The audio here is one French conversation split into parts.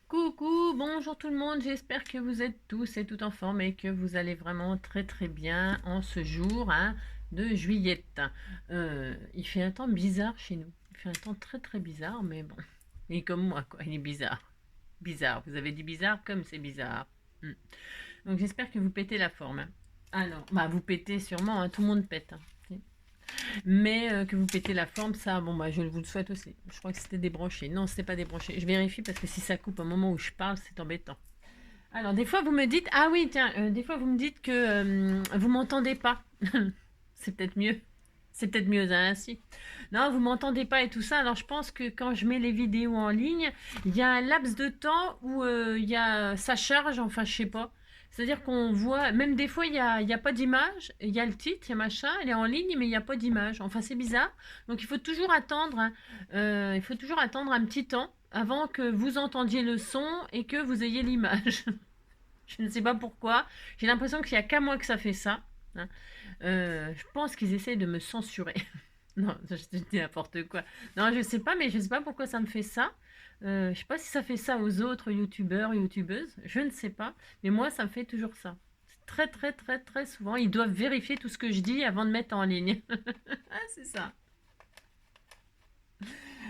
Coucou, bonjour tout le monde, j'espère que vous êtes tous et toutes en forme et que vous allez vraiment très très bien en ce jour de juillet. Il fait un temps bizarre chez nous, il fait un temps très très bizarre, mais bon, il est comme moi quoi, il est bizarre. Bizarre, vous avez dit bizarre comme c'est bizarre. Hmm. Donc j'espère que vous pétez la forme. Alors, bah vous pétez sûrement, tout le monde pète. Mais que vous pétez la forme, ça, bon, bah, je vous le souhaite aussi. Je crois que c'était débranché. Non, c'était pas débranché. Je vérifie parce que si ça coupe au moment où je parle, c'est embêtant. Alors, des fois, vous me dites, ah oui, tiens, des fois, vous me dites que vous m'entendez pas. C'est peut-être mieux. C'est peut-être mieux ainsi. Non, vous m'entendez pas et tout ça. Alors, je pense que quand je mets les vidéos en ligne, il y a un laps de temps où ça charge, enfin, je sais pas. C'est-à-dire qu'on voit, même des fois, il y a pas d'image, il y a le titre, il y a machin, elle est en ligne, mais il n'y a pas d'image. Enfin, c'est bizarre. Donc, il faut toujours attendre, il faut toujours attendre un petit temps avant que vous entendiez le son et que vous ayez l'image. Je ne sais pas pourquoi. J'ai l'impression qu'il n'y a qu'à moi que ça fait ça, hein. Je pense qu'ils essayent de me censurer. Non, je dis n'importe quoi. Non, je sais pas, mais je sais pas pourquoi ça me fait ça. Je sais pas si ça fait ça aux autres youtubeurs, youtubeuses. Je ne sais pas. Mais moi, ça me fait toujours ça. Très, très, très, très souvent. Ils doivent vérifier tout ce que je dis avant de mettre en ligne. Ah, c'est ça.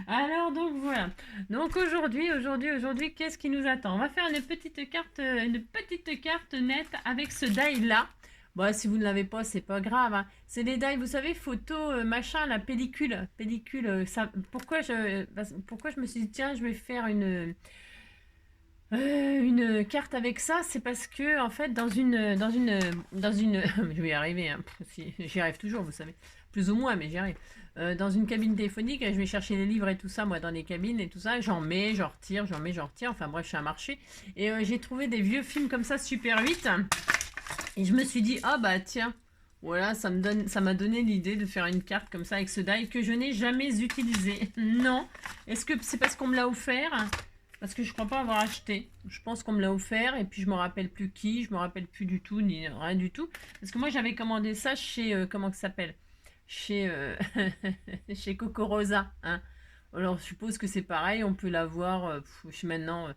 Alors donc voilà. Donc aujourd'hui, qu'est-ce qui nous attend? On va faire une petite carte nette avec ce die là. Bon, si vous ne l'avez pas, c'est pas grave, hein. C'est les die, vous savez, photo, machin, la pellicule. Ça, pourquoi je me suis dit tiens, je vais faire une carte avec ça, c'est parce que en fait dans une je vais y arriver, hein. Si, j'y arrive toujours, vous savez, plus ou moins, mais j'y arrive. Dans une cabine téléphonique, je vais chercher les livres et tout ça, moi dans les cabines et tout ça, j'en mets, j'en retire, j'en mets, j'en retire, enfin bref, je suis à un marché et j'ai trouvé des vieux films comme ça Super 8 et je me suis dit ah bah tiens, voilà, ça m'a donné l'idée de faire une carte comme ça avec ce die que je n'ai jamais utilisé. Non, est-ce que c'est parce qu'on me l'a offert? Parce que je crois pas avoir acheté. Je pense qu'on me l'a offert et puis je me rappelle plus qui, je me rappelle plus du tout, ni rien du tout. Parce que moi j'avais commandé ça chez, comment ça s'appelle? Chez, chez Coco Rosa, hein. Alors je suppose que c'est pareil, on peut l'avoir, maintenant,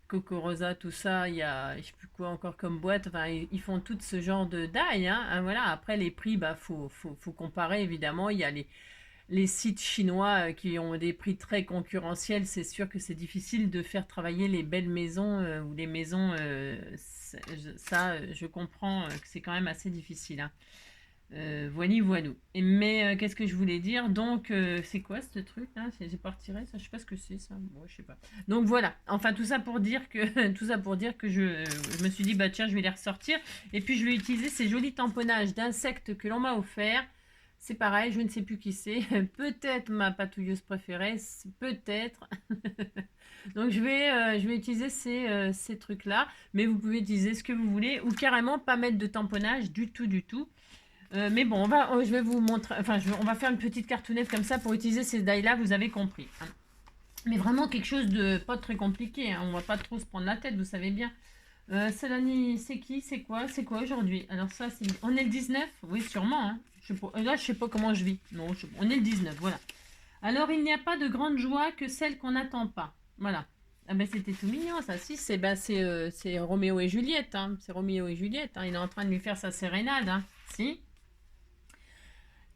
Coco Rosa, tout ça, il y a, je sais plus quoi encore comme boîte, enfin ils font tout ce genre de die, hein, voilà. Après les prix, bah faut comparer évidemment, il y a les sites chinois qui ont des prix très concurrentiels, c'est sûr que c'est difficile de faire travailler les belles maisons ou les maisons. Je comprends que c'est quand même assez difficile, hein. Voili voilou. Mais qu'est-ce que je voulais dire? Donc, c'est quoi ce truc là? J'ai pas retiré ça, je sais pas ce que c'est ça. Bon, je sais pas. Donc voilà. Enfin, tout ça pour dire que tout ça pour dire que je me suis dit bah tiens, je vais les ressortir et puis je vais utiliser ces jolis tamponnages d'insectes que l'on m'a offert. C'est pareil, je ne sais plus qui c'est. Peut-être ma patouilleuse préférée, peut-être. Donc je vais utiliser ces trucs-là, mais vous pouvez utiliser ce que vous voulez ou carrément pas mettre de tamponnage du tout, du tout. Mais bon, je vais vous montrer, enfin, on va faire une petite cartoonnette comme ça pour utiliser ces die-là, vous avez compris, hein. Mais vraiment quelque chose de pas très compliqué, hein. On va pas trop se prendre la tête, vous savez bien. Salani, c'est qui? C'est quoi aujourd'hui? Alors ça, on est le 19? Oui, sûrement, hein. Là, je sais pas comment je vis. Non, on est le 19, voilà. Alors, il n'y a pas de grande joie que celle qu'on n'attend pas. Voilà. Ah ben, c'était tout mignon, ça. Si, c'est Roméo et Juliette, hein. C'est Roméo et Juliette, hein. Il est en train de lui faire sa sérénade, hein. Si.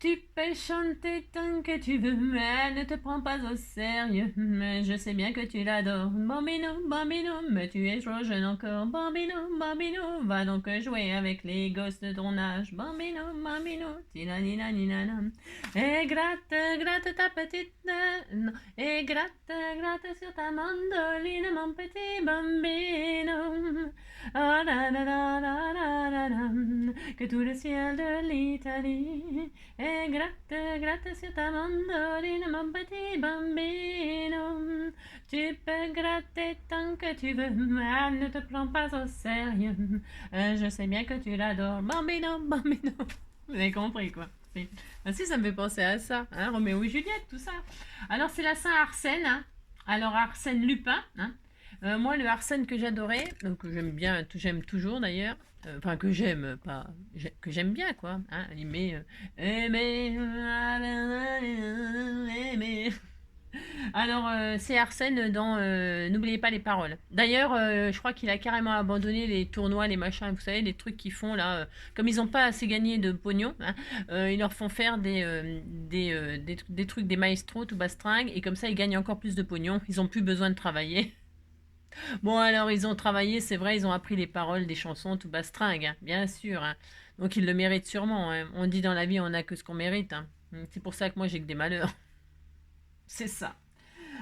Tu peux chanter tant que tu veux, mais ne te prends pas au sérieux. Mais je sais bien que tu l'adores. Bambino, bambino, mais tu es trop jeune encore. Bambino, bambino, va donc jouer avec les gosses de ton âge. Bambino, bambino, tinanina, ninana. Et gratte, gratte ta petite. Non. Et gratte, gratte sur ta mandoline, mon petit bambino. Ah, la, la, la, la, la, la, la. Que tout le ciel de l'Italie. Et gratte, gratte sur ta mandoline, mon petit bambino. Tu peux gratter tant que tu veux, mais ne te prends pas au sérieux. Je sais bien que tu l'adores. Bambino, bambino. Vous avez compris, quoi. Ah, si, ça me fait penser à ça, hein, Roméo et Juliette, tout ça. Alors, c'est la Saint-Arsène, hein. Alors, Arsène Lupin, hein. Moi, le Arsène que j'adorais, que j'aime bien, j'aime toujours d'ailleurs, enfin que j'aime, pas, que j'aime bien quoi, hein, aimer, aimer, aimer. Alors, c'est Arsène dans N'oubliez pas les paroles. D'ailleurs, je crois qu'il a carrément abandonné les tournois, les machins, vous savez, les trucs qu'ils font là. Comme ils n'ont pas assez gagné de pognon, hein, ils leur font faire des trucs, des maestros tout bastringue, et comme ça, ils gagnent encore plus de pognon. Ils n'ont plus besoin de travailler. Bon, alors, ils ont travaillé, c'est vrai, ils ont appris les paroles des chansons tout bastringue, hein, bien sûr, hein. Donc, ils le méritent sûrement, hein. On dit dans la vie, on n'a que ce qu'on mérite, hein. C'est pour ça que moi, j'ai que des malheurs. C'est ça.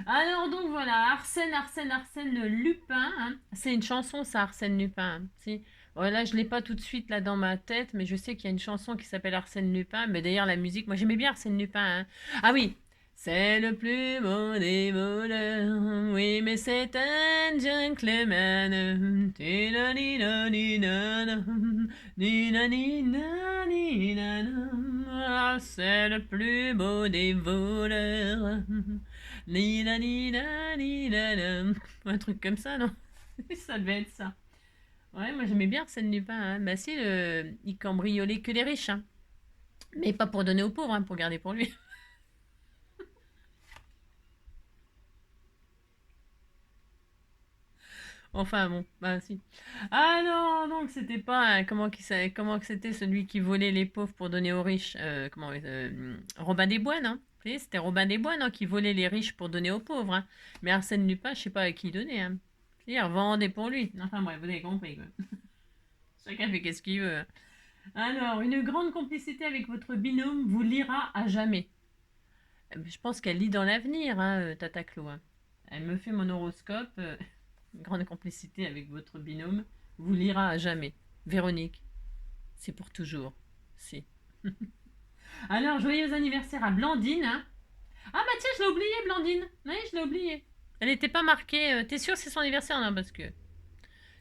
Alors donc voilà, Arsène Lupin, hein. C'est une chanson ça, Arsène Lupin, hein. Si. Voilà, je l'ai pas tout de suite là dans ma tête, mais je sais qu'il y a une chanson qui s'appelle Arsène Lupin. Mais d'ailleurs la musique, moi j'aimais bien Arsène Lupin, hein. Ah oui, c'est le plus beau des voleurs, oui, mais c'est un gentleman. Ti-na-ni-na-ni-na-na, ni-na-ni-na-ni-na-na. Ah, c'est le plus beau des voleurs. Ni la ni la ni la la. Un truc comme ça, non? Ça devait être ça. Ouais, moi j'aimais bien Arsène Lupin, hein. Bah si, il cambriolait que les riches, hein. Mais pas pour donner aux pauvres, hein, pour garder pour lui. Enfin bon, bah si. Ah non, donc c'était pas comment que c'était celui qui volait les pauvres pour donner aux riches. Robin des Bois, non? Vous voyez, c'était Robin des Bois, non, qui volait les riches pour donner aux pauvres, hein. Mais Arsène Lupin, je sais pas à qui il donnait, hein. Il revendait pour lui. Enfin bref, vous avez compris, quoi. Chacun fait qu'est-ce qu'il veut. Alors, une grande complicité avec votre binôme vous lira à jamais. Je pense qu'elle lit dans l'avenir, hein, Tata Chlo, hein. Elle me fait mon horoscope. Une grande complicité avec votre binôme vous lira à jamais. Véronique, c'est pour toujours. Si. Alors, joyeux anniversaire à Blandine, hein. Ah bah tiens, je l'ai oublié, Blandine. Oui, je l'ai oublié. Elle n'était pas marquée. T'es sûr que c'est son anniversaire? Non, parce que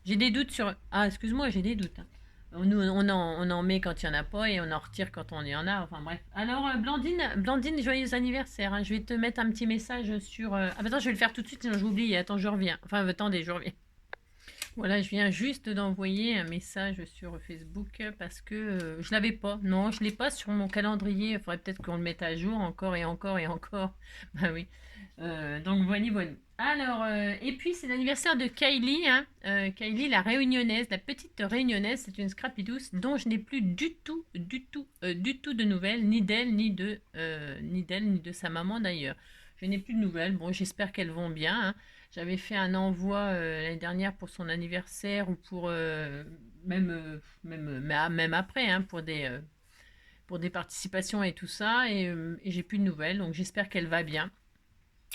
j'ai des doutes sur... Ah, excuse-moi, j'ai des doutes, hein. Nous, on en met quand il n'y en a pas et on en retire quand on y en a. Enfin bref. Alors, Blandine, joyeux anniversaire, hein. Je vais te mettre un petit message sur... Ah bah attends, je vais le faire tout de suite, sinon j'oublie. Attends, je reviens. Enfin, attendez, je reviens. Voilà, je viens juste d'envoyer un message sur Facebook parce que je l'avais pas. Non, je l'ai pas sur mon calendrier. Il faudrait peut-être qu'on le mette à jour encore et encore et encore. Bah oui. Donc voilà. Alors, et puis c'est l'anniversaire de Kylie, hein. Kylie, la réunionnaise, la petite réunionnaise, c'est une scrapidouce dont je n'ai plus du tout de nouvelles, ni d'elle, ni de sa maman d'ailleurs. Je n'ai plus de nouvelles. Bon, j'espère qu'elles vont bien, hein. J'avais fait un envoi l'année dernière pour son anniversaire ou pour même après, hein, pour des participations et tout ça, et j'ai plus de nouvelles, donc j'espère qu'elle va bien.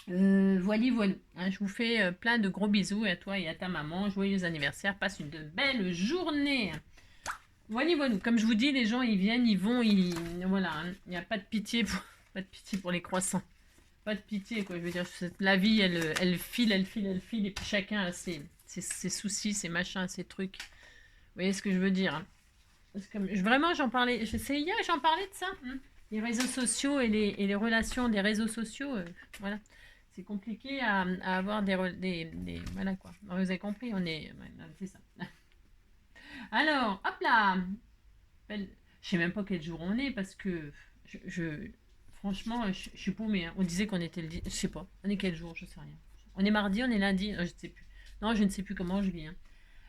Voilà, hein, je vous fais plein de gros bisous à toi et à ta maman. Joyeux anniversaire, passe une belle journée. Voilà. Comme je vous dis, les gens ils viennent, ils vont, voilà, hein, il n'y a pas de pitié pas de pitié pour les croissants. Pas de pitié, quoi. Je veux dire, la vie, elle file, et puis chacun a ses soucis, ses machins, ses trucs. Vous voyez ce que je veux dire, hein? Parce que, vraiment, j'en parlais, c'est hier, j'en parlais de ça, hein. Les réseaux sociaux et les relations des réseaux sociaux, voilà. C'est compliqué à avoir voilà quoi. Vous avez compris, c'est ça. Alors, hop là. Je sais même pas quel jour on est parce que franchement, je suis paumée, hein. On disait qu'on était je sais pas. On est quel jour? Je sais rien. On est mardi, on est lundi, je ne sais plus. Non, je ne sais plus comment je vis, hein.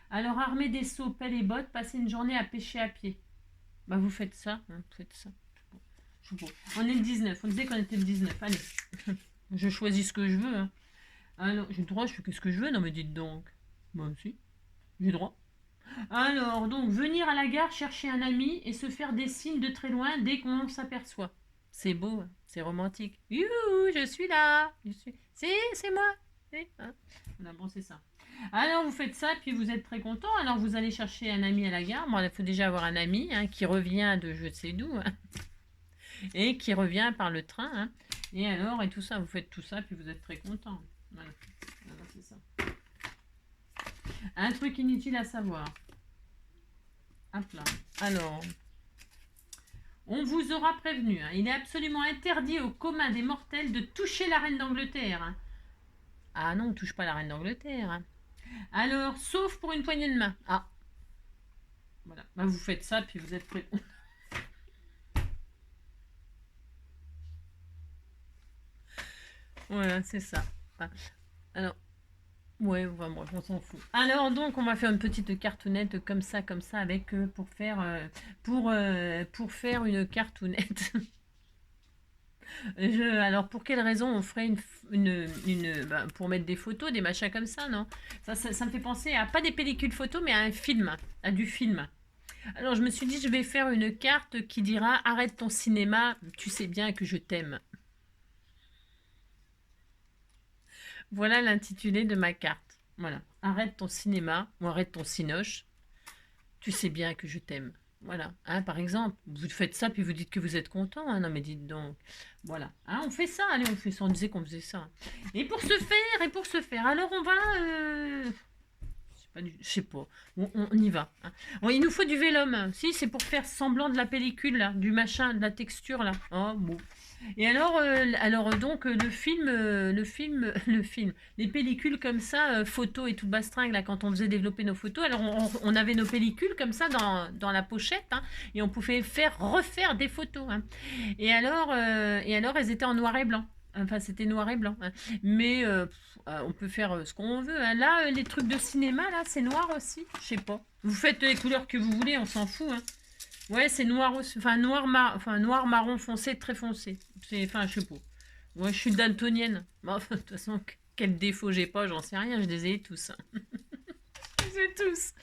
Alors, armé des seaux, pelle et bottes, passer une journée à pêcher à pied. Bah, vous faites ça, hein, vous faites ça. Je sais pas. On est le 19, on disait qu'on était le 19. Allez, je choisis ce que je veux, hein. Ah non, j'ai le droit, je fais ce que je veux. Non, mais dites donc. Moi aussi, j'ai le droit. Alors, donc, venir à la gare chercher un ami et se faire des signes de très loin dès qu'on s'aperçoit. C'est beau, hein, c'est romantique. Youhou, je suis là. C'est moi. Hein. Voilà, bon, c'est ça. Alors, vous faites ça, puis vous êtes très content. Alors, vous allez chercher un ami à la gare. Bon, il faut déjà avoir un ami, hein, qui revient de je ne sais d'où, hein, et qui revient par le train, hein. Et alors, et tout ça, vous faites tout ça, puis vous êtes très content. Voilà, c'est ça. Un truc inutile à savoir. Hop là. Alors, on vous aura prévenu, hein, il est absolument interdit au commun des mortels de toucher la reine d'Angleterre, hein. Ah non, on ne touche pas la reine d'Angleterre, hein. Alors, sauf pour une poignée de main. Ah. Voilà. Bah, vous faites ça, puis vous êtes prêts. Voilà, c'est ça. Enfin, alors, ouais, enfin, bref, on s'en fout. Alors, donc, on va faire une petite cartoonnette comme ça, avec pour faire une cartoonnette. Alors, pour quelle raison on ferait pour mettre des photos, des machins comme ça, non? Ça me fait penser à pas des pellicules photos, mais à un film, à du film. Alors, je me suis dit, je vais faire une carte qui dira: arrête ton cinéma, tu sais bien que je t'aime. Voilà l'intitulé de ma carte. Voilà. Arrête ton cinéma ou arrête ton cinoche. Tu sais bien que je t'aime. Voilà. Hein, par exemple, vous faites ça puis vous dites que vous êtes content. Hein. Non mais dites donc. Voilà. Hein, on fait ça. Allez, on fait ça. On disait qu'on faisait ça. Et pour se faire. Alors on va. Je sais pas. On y va. Hein. Bon, il nous faut du vélum. Si, c'est pour faire semblant de la pellicule là, du machin, de la texture là. Oh bon. Et alors donc le film, les pellicules comme ça, photos et tout bastringue là, quand on faisait développer nos photos, alors on avait nos pellicules comme ça dans la pochette, hein, et on pouvait refaire des photos. Hein. Et alors elles étaient en noir et blanc. Enfin, c'était noir et blanc. Hein. Mais on peut faire ce qu'on veut. Hein. Là, les trucs de cinéma, là, c'est noir aussi. Je sais pas. Vous faites les couleurs que vous voulez, on s'en fout. Hein. Ouais, c'est noir aussi. Enfin, noir marron foncé, très foncé. Enfin, je sais pas. Moi, je suis daltonienne. Bon, enfin, de toute façon, quel défaut j'ai pas, j'en sais rien. Je les ai tous. Hein. Je les ai tous.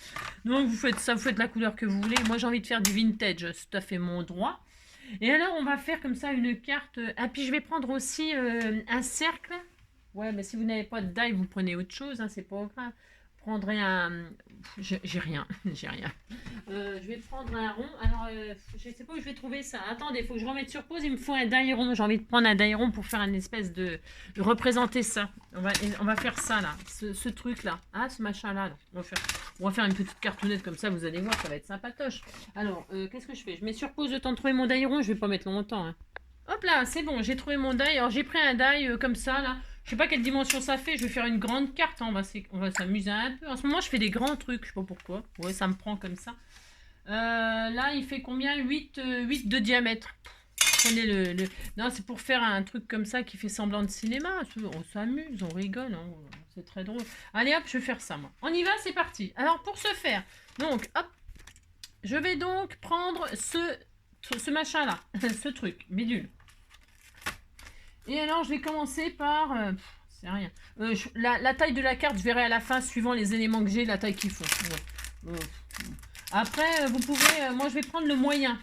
Donc, vous faites ça, vous faites la couleur que vous voulez. Moi, j'ai envie de faire du vintage. C'est tout à fait mon droit. Et alors, on va faire comme ça une carte. Ah, puis je vais prendre aussi un cercle. Ouais, mais si vous n'avez pas de die, vous prenez autre chose. Hein, c'est pas grave. Prendrez un. J'ai rien. J'ai rien. Je vais prendre un rond. Alors, je sais pas où je vais trouver ça. Attendez, il faut que je remette sur pause. Il me faut un die rond. J'ai envie de prendre un die rond pour faire une espèce de représenter ça. On va faire ça là. Ce truc là. Ah, ce machin là. On va faire une petite cartoonnette comme ça. Vous allez voir, ça va être sympatoche. Alors, qu'est-ce que je fais? Je mets sur pause le temps de trouver mon die rond. Je vais pas mettre longtemps. Hein. Hop là, c'est bon. J'ai trouvé mon die. Alors, j'ai pris un die comme ça là. Je sais pas quelle dimension ça fait. Je vais faire une grande carte. Hein. On va s'amuser un peu. En ce moment, je fais des grands trucs. Je sais pas pourquoi. Ouais, ça me prend comme ça. Là, il fait combien? 8 de diamètre. Prenez Non, c'est pour faire un truc comme ça qui fait semblant de cinéma. On s'amuse, on rigole. Hein. C'est très drôle. Allez, hop, je vais faire ça, moi. On y va, c'est parti. Alors, pour ce faire, donc, hop, je vais donc prendre ce machin-là. Ce truc, bidule. Et alors, je vais commencer par... c'est rien. La taille de la carte, je verrai à la fin, suivant les éléments que j'ai, la taille qu'il faut. Ouais. Après, vous pouvez... moi, je vais prendre le moyen.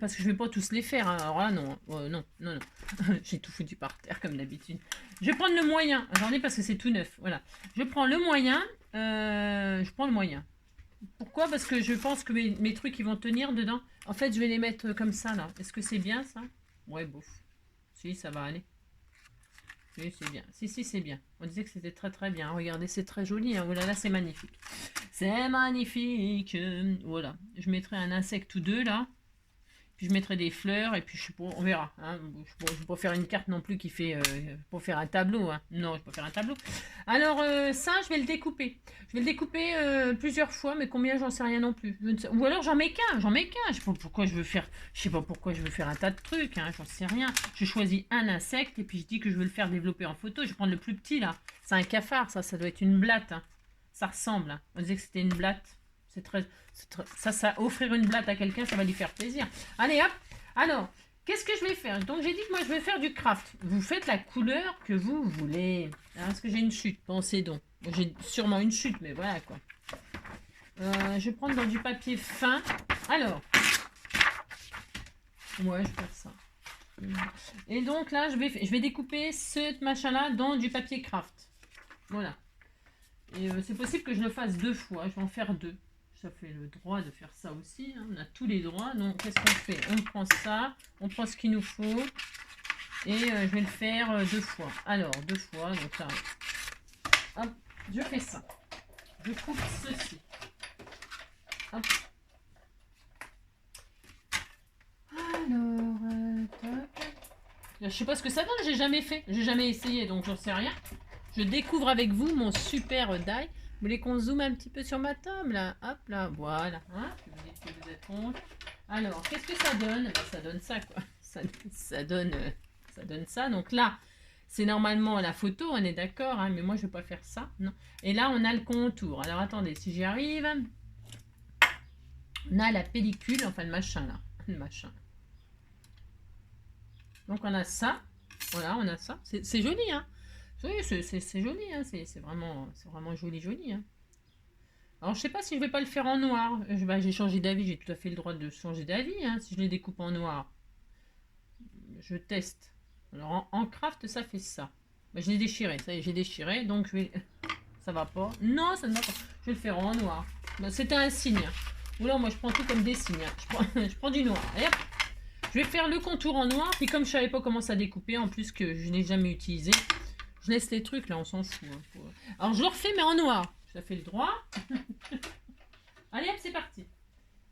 Parce que je ne vais pas tous les faire. Hein. Alors là, non. Non. J'ai tout foutu par terre, comme d'habitude. Je vais prendre le moyen. J'en ai parce que c'est tout neuf. Voilà. Je prends le moyen. Je prends le moyen. Pourquoi? Parce que je pense que mes trucs, ils vont tenir dedans. En fait, je vais les mettre comme ça, là. Est-ce que c'est bien, ça? Ouais, bouf. Si, ça va aller. Oui, c'est bien. Si, c'est bien. On disait que c'était très très bien. Regardez, c'est très joli. Hein. Oh là là, c'est magnifique. C'est magnifique. Voilà. Je mettrai un insecte ou deux là. Puis je mettrai des fleurs et puis je sais pas, on verra. Hein. Je ne vais pas faire une carte non plus qui fait pour faire un tableau. Hein. Non, je vais pas faire un tableau. Alors ça, je vais le découper. Je vais le découper plusieurs fois, mais combien, j'en sais rien non plus. Ou alors j'en mets qu'un. Je sais pas pourquoi je veux faire. Je sais pas pourquoi je veux faire un tas de trucs. Hein. J'en sais rien. Je choisis un insecte et puis je dis que je veux le faire développer en photo. Je vais prendre le plus petit là. C'est un cafard, ça doit être une blatte. Hein. Ça ressemble. Hein. On disait que c'était une blatte. C'est très, ça, offrir une blatte à quelqu'un, ça va lui faire plaisir. Allez, hop. Alors, qu'est-ce que je vais faire? Donc, j'ai dit que moi, je vais faire du craft. Vous faites la couleur que vous voulez. Est-ce que j'ai une chute? Pensez donc. J'ai sûrement une chute, mais voilà, quoi. Je vais prendre dans du papier fin. Alors. Ouais, je vais faire ça. Et donc, là, je vais découper ce machin-là dans du papier craft. Voilà. Et c'est possible que je le fasse 2 fois. Je vais en faire 2. Ça fait le droit de faire ça aussi. Hein. On a tous les droits. Donc, qu'est-ce qu'on fait? On prend ça. On prend ce qu'il nous faut. Et je vais le faire 2 fois. Alors, 2 fois. Donc là, hop, je fais ça. Je coupe ceci. Hop. Alors, tac. Je sais pas ce que ça donne. J'ai jamais fait. J'ai jamais essayé. Donc, j'en sais rien. Je découvre avec vous mon super die. Vous voulez qu'on zoome un petit peu sur ma table là? Hop là, voilà. Hein, vous dites que vous êtes contre. Alors, qu'est-ce que ça donne? Ça donne ça quoi. Ça donne ça. Donc là, C'est normalement la photo, on est d'accord, hein, mais moi je ne vais pas faire ça. Non. Et là, on a le contour. Alors attendez, si j'y arrive, on a la pellicule, enfin le machin là. Le machin. Donc on a ça. Voilà, on a ça. C'est joli, hein. Oui, c'est joli, hein. C'est vraiment joli, joli, hein. Alors je sais pas si je vais pas le faire en noir. J'ai changé d'avis, j'ai tout à fait le droit de changer d'avis, hein, si je les découpe en noir. Je teste. Alors en craft, ça fait ça. Bah, je l'ai déchiré, ça y est, j'ai déchiré, donc je vais... Ça va pas. Non, ça ne va pas. Je vais le faire en noir. Bah, c'était un signe. Oula, moi je prends tout comme des signes. Je prends du noir. Et hop. Je vais faire le contour en noir. Puis comme je savais pas comment ça découper, en plus que je n'ai jamais utilisé, je laisse les trucs là, on s'en fout. Hein. Alors je le refais mais en noir. Ça fait le droit. Allez hop, c'est parti.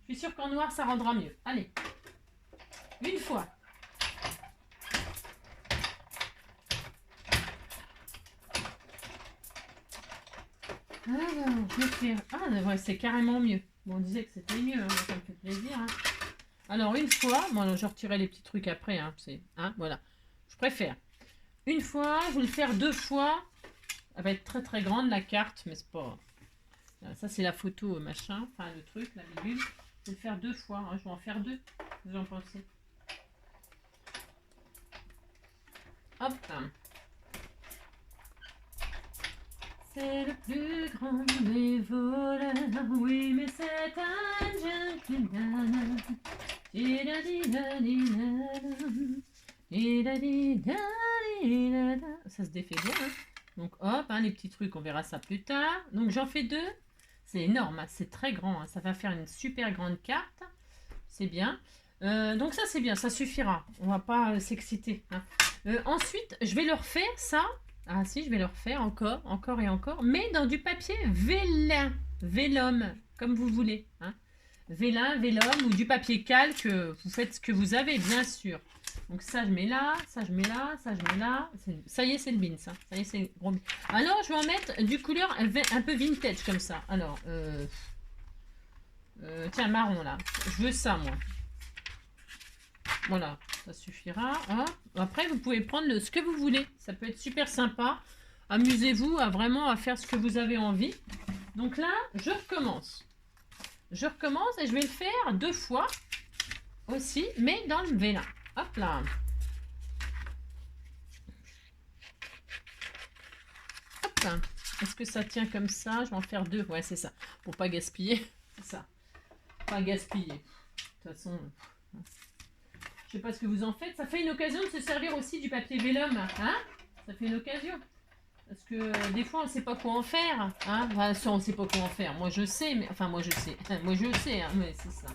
Je suis sûre qu'en noir ça rendra mieux. Allez. Une fois. Alors, je vais faire... Ah, ouais, c'est carrément mieux. Bon, on disait que c'était mieux, hein, ça me fait plaisir. Hein. Alors, une fois... Bon, je retirerai les petits trucs après. Hein, voilà. Je préfère. Une fois, je vais le faire 2 fois. Elle va être très très grande, la carte, mais c'est pas... Ça, c'est la photo, machin. Enfin, le truc, la bidule. Je vais le faire 2 fois. Hein, je vais en faire 2. Vous en pensez? Hop. C'est le plus grand des voleurs, oui, mais c'est un gentleman. Ça se défait bien, hein. Donc hop, hein, les petits trucs, on verra ça plus tard. Donc j'en fais 2. C'est énorme, hein, c'est très grand. Hein. Ça va faire une super grande carte. C'est bien. Donc ça c'est bien, ça suffira. On va pas s'exciter. Hein. Ensuite, je vais le refaire ça. Ah si, je vais le refaire encore et encore, mais dans du papier vélin, vélum, comme vous voulez. Hein. Vélin, vélum ou du papier calque, vous faites ce que vous avez, bien sûr. Donc ça, je mets là, ça, je mets là, ça, je mets là. Ça y est, c'est le bean, ça. Ça y est, c'est le gros bean. Alors, je vais en mettre du couleur un peu vintage, comme ça. Alors, tiens, marron, là. Je veux ça, moi. Voilà, ça suffira. Hein. Après, vous pouvez prendre ce que vous voulez. Ça peut être super sympa. Amusez-vous à vraiment à faire ce que vous avez envie. Donc là, je recommence. Je recommence et je vais le faire 2 fois aussi, mais dans le vélin. Hop là. Hop. Est-ce que ça tient comme ça? Je vais en faire 2. Ouais, c'est ça. Pour pas gaspiller. C'est ça. Pas gaspiller. De toute façon... Je sais pas ce que vous en faites. Ça fait une occasion de se servir aussi du papier vélum. Hein? Ça fait une occasion. Parce que des fois, on ne sait pas quoi en faire. Hein? Enfin, on ne sait pas quoi en faire. Moi, je sais. Mais... Enfin, moi, je sais. Moi, je sais. Hein, mais c'est ça.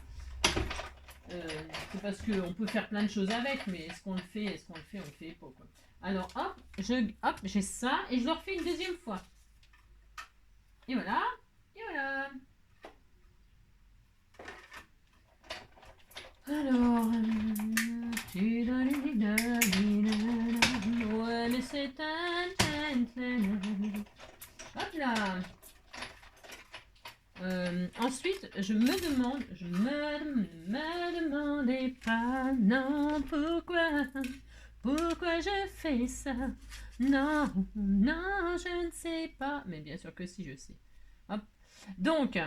C'est parce qu'on peut faire plein de choses avec. Mais est-ce qu'on le fait? Est-ce qu'on le fait? On le fait pas. Quoi. Alors, hop, j'ai ça. Et je le refais une deuxième fois. Et voilà. Et voilà. Alors, ouais, mais c'est un hop là. Ensuite, je me demandais pas, non, pourquoi je fais ça? Non, non, je ne sais pas. Mais bien sûr que si, je sais. Hop. Donc,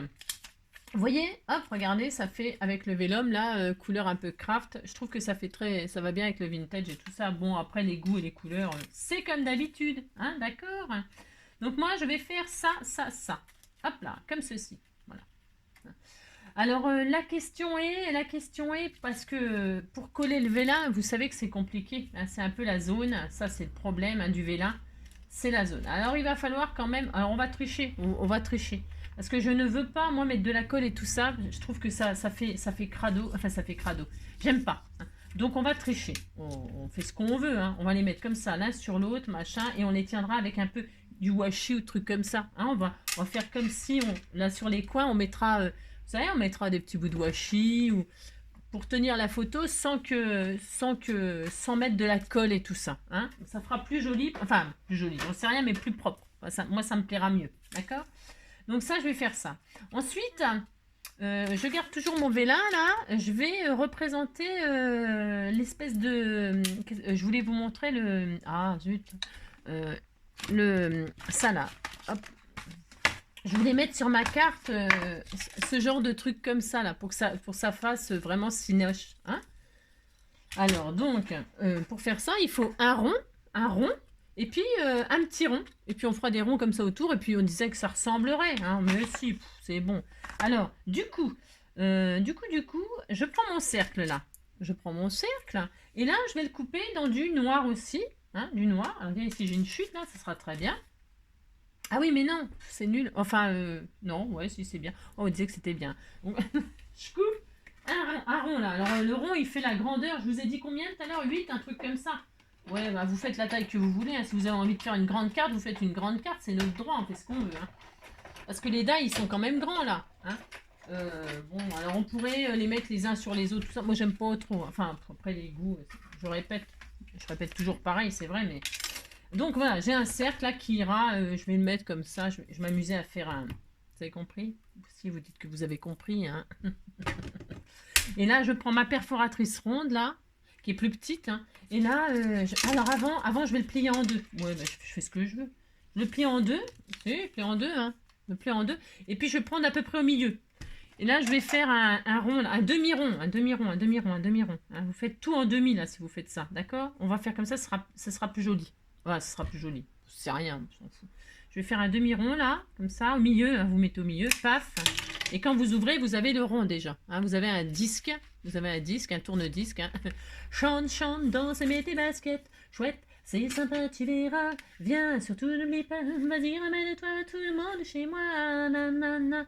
vous voyez, hop, regardez, ça fait avec le vélum là, couleur un peu craft. Je trouve que ça va bien avec le vintage et tout ça. Bon, après les goûts et les couleurs, c'est comme d'habitude, hein, d'accord? Donc moi, je vais faire ça, ça, ça. Hop là, comme ceci. Voilà. Alors la question est parce que pour coller le vélin, vous savez que c'est compliqué. Hein, c'est un peu la zone. Ça, c'est le problème hein, du vélin. C'est la zone. Alors il va falloir quand même. Alors on va tricher. On va tricher. Parce que je ne veux pas, moi, mettre de la colle et tout ça. Je trouve que ça fait crado. Enfin, ça fait crado. J'aime pas. Hein. Donc, on va tricher. On fait ce qu'on veut. Hein. On va les mettre comme ça, l'un sur l'autre, machin. Et on les tiendra avec un peu du washi ou truc comme ça. Hein. On va faire comme si, là, sur les coins, on mettra... vous savez, on mettra des petits bouts de washi ou pour tenir la photo sans mettre de la colle et tout ça. Hein. Ça fera plus joli. Enfin, plus joli. J'en sais rien, mais plus propre. Enfin, moi, ça me plaira mieux. D'accord ? Donc ça, je vais faire ça. Ensuite, Je garde toujours mon vélin là. Je vais représenter l'espèce de. Je voulais vous montrer le. Ah zut. Ça là. Hop. Je voulais mettre sur ma carte ce genre de truc comme ça là pour que ça fasse vraiment cinoche. Hein. Alors donc pour faire ça il faut un rond. Et puis un petit rond. Et puis on fera des ronds comme ça autour. Et puis on disait que ça ressemblerait. Hein. Mais si, c'est bon. Alors, du coup, je prends mon cercle là. Je prends mon cercle. Et là, je vais le couper dans du noir aussi. Hein, du noir. Alors, ici, j'ai une chute là. Ça sera très bien. Ah oui, mais non, c'est nul. Enfin, non, ouais, si, c'est bien. Oh, on disait que c'était bien. Donc, je coupe un rond là. Alors, le rond, il fait la grandeur. Je vous ai dit combien tout à l'heure 8, un truc comme ça. Ouais, bah vous faites la taille que vous voulez. Hein. Si vous avez envie de faire une grande carte, vous faites une grande carte. C'est notre droit, on fait ce qu'on veut. Hein. Parce que les dés, ils sont quand même grands, là. Hein. Bon, alors on pourrait les mettre les uns sur les autres, tout ça. Moi, j'aime pas trop. Enfin, après, les goûts, je répète toujours pareil, c'est vrai, mais... Donc, voilà, j'ai un cercle, là, qui ira. Je vais le mettre comme ça. Je m'amusais à faire un... Vous avez compris? Si vous dites que vous avez compris, hein. Et là, je prends ma perforatrice ronde, là, qui est plus petite, hein. Et là, alors avant, je vais le plier en deux. Ouais, bah, je fais ce que je veux. Je le plie en deux. Si, je plie en deux, hein. Je le plie en deux. Et puis, je vais prendre à peu près au milieu. Et là, je vais faire un rond, un demi-rond. Hein. Vous faites tout en demi, là, si vous faites ça. D'accord? On va faire comme ça, ça sera plus joli. Voilà, ce sera plus joli. C'est rien, on s'en fout. Je vais faire un demi-rond, là, comme ça, au milieu. Hein, vous mettez au milieu, paf. Et quand vous ouvrez, vous avez le rond déjà. Hein, vous avez un disque. Un tourne-disque. Hein. Chante, chante, danse et mets tes baskets. Chouette, c'est sympa, tu verras. Viens, surtout n'oublie pas. Vas-y, ramène-toi tout le monde chez moi. Nanana.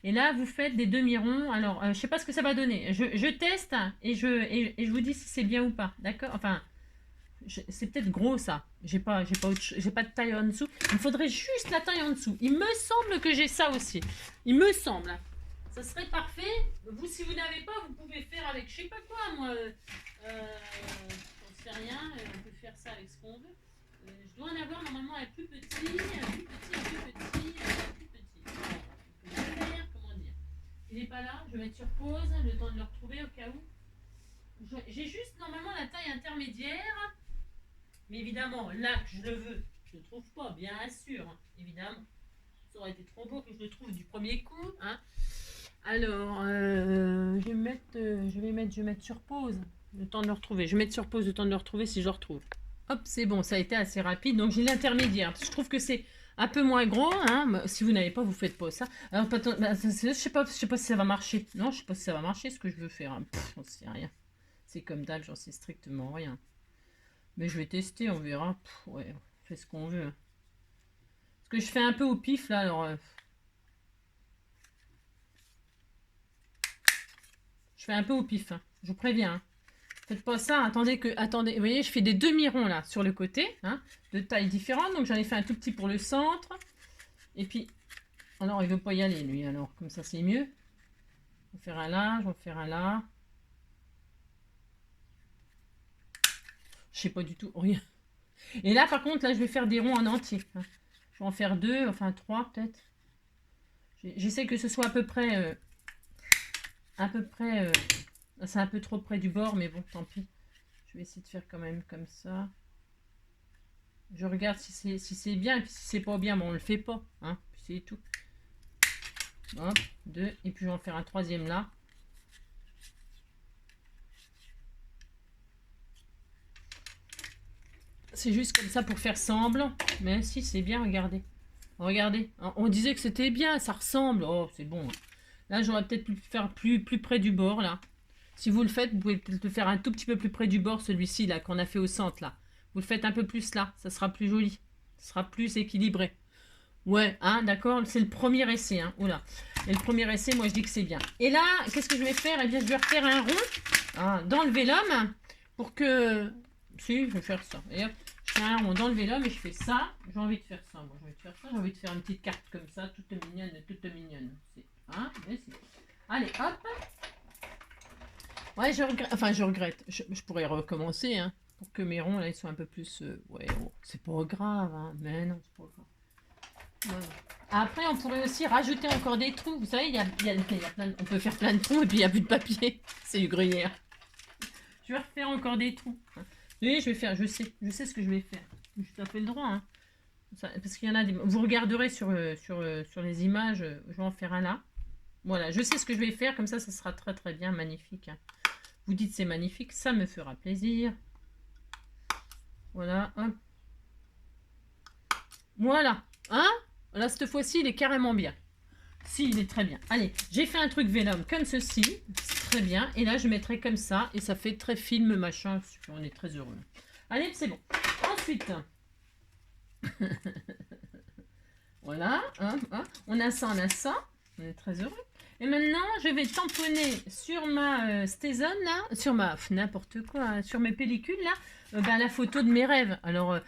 Et là, vous faites des demi-ronds. Alors, je sais pas ce que ça va donner. Je teste et je vous dis si c'est bien ou pas. D'accord? Enfin, c'est peut-être gros ça. J'ai pas de taille en dessous. Il me faudrait juste la taille en dessous. Il me semble que j'ai ça aussi. Il me semble. Ça serait parfait. Vous, si vous n'avez pas, vous pouvez faire avec je sais pas quoi, moi. J'en sais rien. On peut faire ça avec ce qu'on veut. Je dois en avoir normalement un plus petit. Comment dire? Il n'est pas là. Je vais mettre sur pause. Le temps de le retrouver au cas où. J'ai juste normalement la taille intermédiaire. Mais évidemment, là que je le veux, je ne le trouve pas, bien sûr, hein, évidemment. Ça aurait été trop beau que je le trouve du premier coup. Hein. Alors, je vais mettre sur pause, le temps de le retrouver. Je vais mettre sur pause le temps de le retrouver si je le retrouve. Hop, c'est bon, ça a été assez rapide. Donc, j'ai l'intermédiaire. Je trouve que c'est un peu moins gros. Hein. Si vous n'avez pas, vous ne faites pas ça. Alors, je sais pas si ça va marcher. Non, je sais pas si ça va marcher, ce que je veux faire. Hein. J'en sais rien. C'est comme d'hab, j'en sais strictement rien. Mais je vais tester, on verra. Ouais, on fait ce qu'on veut. Parce que je fais un peu au pif là, alors. Je fais un peu au pif, hein. Je vous préviens. Hein. Faites pas ça, attendez, vous voyez, je fais des demi-ronds là sur le côté, hein, de taille différente. Donc j'en ai fait un tout petit pour le centre. Et puis, alors il veut pas y aller lui, alors comme ça c'est mieux. Je vais faire un là, je vais faire un là. Je sais pas du tout, rien. Et là par contre, là je vais faire des ronds en entier. Hein. Je vais en faire 2, enfin 3 peut-être. J'essaie que ce soit à peu près... c'est un peu trop près du bord, mais bon, tant pis. Je vais essayer de faire quand même comme ça. Je regarde si c'est bien, et puis si c'est pas bien, bon, on le fait pas. Hein, puis c'est tout. Hop, 2, et puis je vais en faire un troisième là. C'est juste comme ça pour faire semblant. Mais si, c'est bien, regardez. Regardez, on disait que c'était bien, ça ressemble. Oh, c'est bon. Là, j'aurais peut-être pu faire plus près du bord, là. Si vous le faites, vous pouvez peut-être le faire un tout petit peu plus près du bord, celui-ci, là, qu'on a fait au centre, là. Vous le faites un peu plus là, ça sera plus joli. Ça sera plus équilibré. Ouais, hein, d'accord, c'est le premier essai, hein. Oula. Et le premier essai, moi, je dis que c'est bien. Et là, qu'est-ce que je vais faire? Eh bien, je vais refaire un rond dans le vélum pour que... Si, je vais faire ça. Et hop, je fais un rond dans le vélum et je fais ça. J'ai envie de faire ça, moi, j'ai envie de faire ça. J'ai envie de faire une petite carte comme ça, toute mignonne, Hein, allez, hop. Ouais, je regrette. Je pourrais recommencer, hein, pour que mes ronds, là, ils soient un peu plus... ouais, oh, c'est pas grave, hein. Mais non, c'est pas grave. Voilà. Après, on pourrait aussi rajouter encore des trous. Vous savez, on peut faire plein de trous et puis il n'y a plus de papier. C'est du gruyère. Je vais refaire encore des trous. Oui, je vais faire, je sais ce que je vais faire. J'ai tout à fait le droit. Hein. Parce qu'il y en a des... Vous regarderez sur les images, je vais en faire un là. Voilà, je sais ce que je vais faire, comme ça sera très très bien, magnifique. Vous dites c'est magnifique, ça me fera plaisir. Voilà, hop. Voilà, hein? Là, cette fois-ci, il est carrément bien. Si, il est très bien. Allez, j'ai fait un truc Vellum comme ceci, c'est très bien. Et là, je mettrai comme ça, et ça fait très film, machin. On est très heureux. Allez, c'est bon. Ensuite, voilà, hein, hein. On a ça, on est très heureux. Et maintenant, je vais tamponner sur ma Stézone, là, sur ma, n'importe quoi, hein, sur mes pellicules, là, la photo de mes rêves. Alors,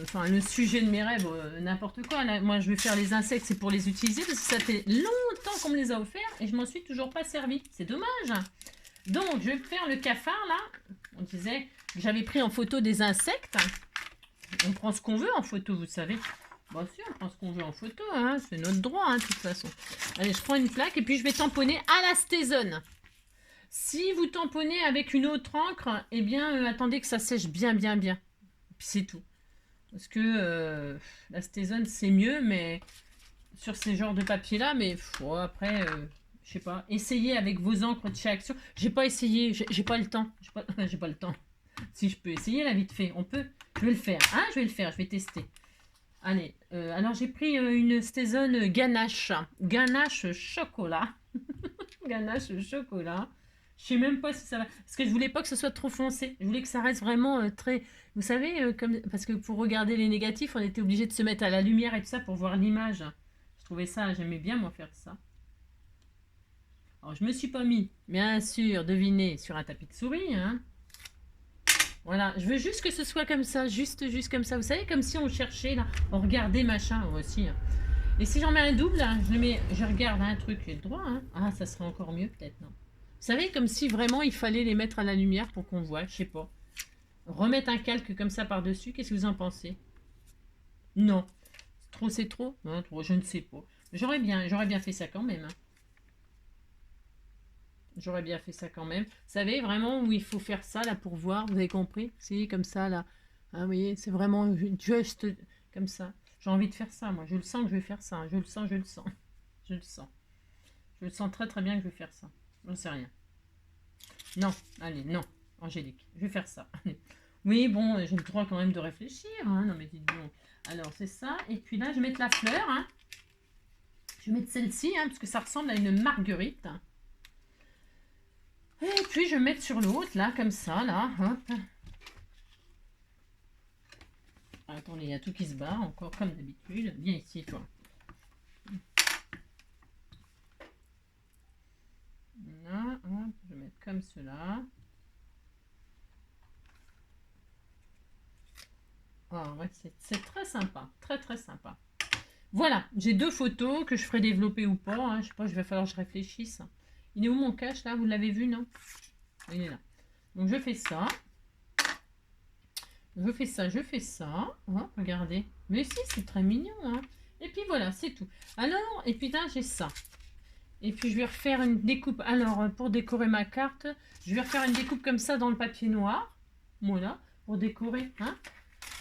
enfin, le sujet de mes rêves, n'importe quoi. Là, moi, je vais faire les insectes, c'est pour les utiliser, parce que ça fait longtemps qu'on me les a offerts, et je m'en suis toujours pas servi. C'est dommage. Donc, je vais faire le cafard, là. On disait que j'avais pris en photo des insectes. On prend ce qu'on veut en photo, vous savez. Bon, si, on prend ce qu'on veut en photo, hein, c'est notre droit, hein, de toute façon. Allez, je prends une plaque et puis je vais tamponner à la Stézone. Si vous tamponnez avec une autre encre, eh bien, attendez que ça sèche bien, bien, bien. Puis c'est tout. Parce que la Stézone, c'est mieux, mais sur ces genres de papier-là, mais après, je sais pas, essayez avec vos encres de chez Action. J'ai pas essayé, j'ai pas le temps. J'ai pas le temps. Si je peux essayer, là, vite fait, on peut. Je vais le faire, hein, je vais le faire, je vais tester. Allez, alors j'ai pris une Stézone ganache. Ganache chocolat. Ganache chocolat. Je sais même pas si ça va. Parce que je voulais pas que ce soit trop foncé. Je voulais que ça reste vraiment très. Vous savez, comme... parce que pour regarder les négatifs, on était obligé de se mettre à la lumière et tout ça pour voir l'image. Je trouvais ça, j'aimais bien moi faire ça. Alors je me suis pas mis, bien sûr, devinez, sur un tapis de souris, hein. Voilà, je veux juste que ce soit comme ça, juste comme ça. Vous savez, comme si on cherchait, là, on regardait machin aussi. Hein. Et si j'en mets un double, là, je regarde un truc, j'ai le droit. Hein. Ah, ça serait encore mieux peut-être, non. Vous savez, comme si vraiment il fallait les mettre à la lumière pour qu'on voit, je sais pas. Remettre un calque comme ça par-dessus, qu'est-ce que vous en pensez? Non. Trop, c'est trop? Non, trop, je ne sais pas. J'aurais bien fait ça quand même. Hein. J'aurais bien fait ça quand même. Vous savez vraiment où il faut faire ça là pour voir, vous avez compris? C'est comme ça là. Ah, vous voyez, c'est vraiment juste comme ça. J'ai envie de faire ça, moi. Je le sens que je vais faire ça. Je le sens, je le sens. Je le sens. Je le sens très très bien que je vais faire ça. J'en sais rien. Non, allez, non. Angélique, je vais faire ça. Oui, bon, j'ai le droit quand même de réfléchir. Hein. Non, mais dites donc. Alors, c'est ça. Et puis là, je vais mettre la fleur. Hein. Je vais mettre celle-ci, hein, parce que ça ressemble à une marguerite. Et puis, je vais mettre sur l'autre, là, comme ça, là. Hop. Attendez, il y a tout qui se barre, encore comme d'habitude. Viens ici, toi. Là, hop, je vais mettre comme cela. Ah ouais, c'est très sympa, très très sympa. Voilà, j'ai deux photos que je ferai développer ou pas. Hein. Je sais pas, il va falloir que je réfléchisse. Il est où mon cache là? Vous l'avez vu, non? Il est là. Donc je fais ça. Je fais ça, je fais ça. Hein, regardez. Mais si, c'est très mignon. Hein. Et puis voilà, c'est tout. Alors, et puis là, j'ai ça. Et puis je vais refaire une découpe. Alors, pour décorer ma carte, je vais refaire une découpe comme ça dans le papier noir. Voilà, pour décorer. Hein.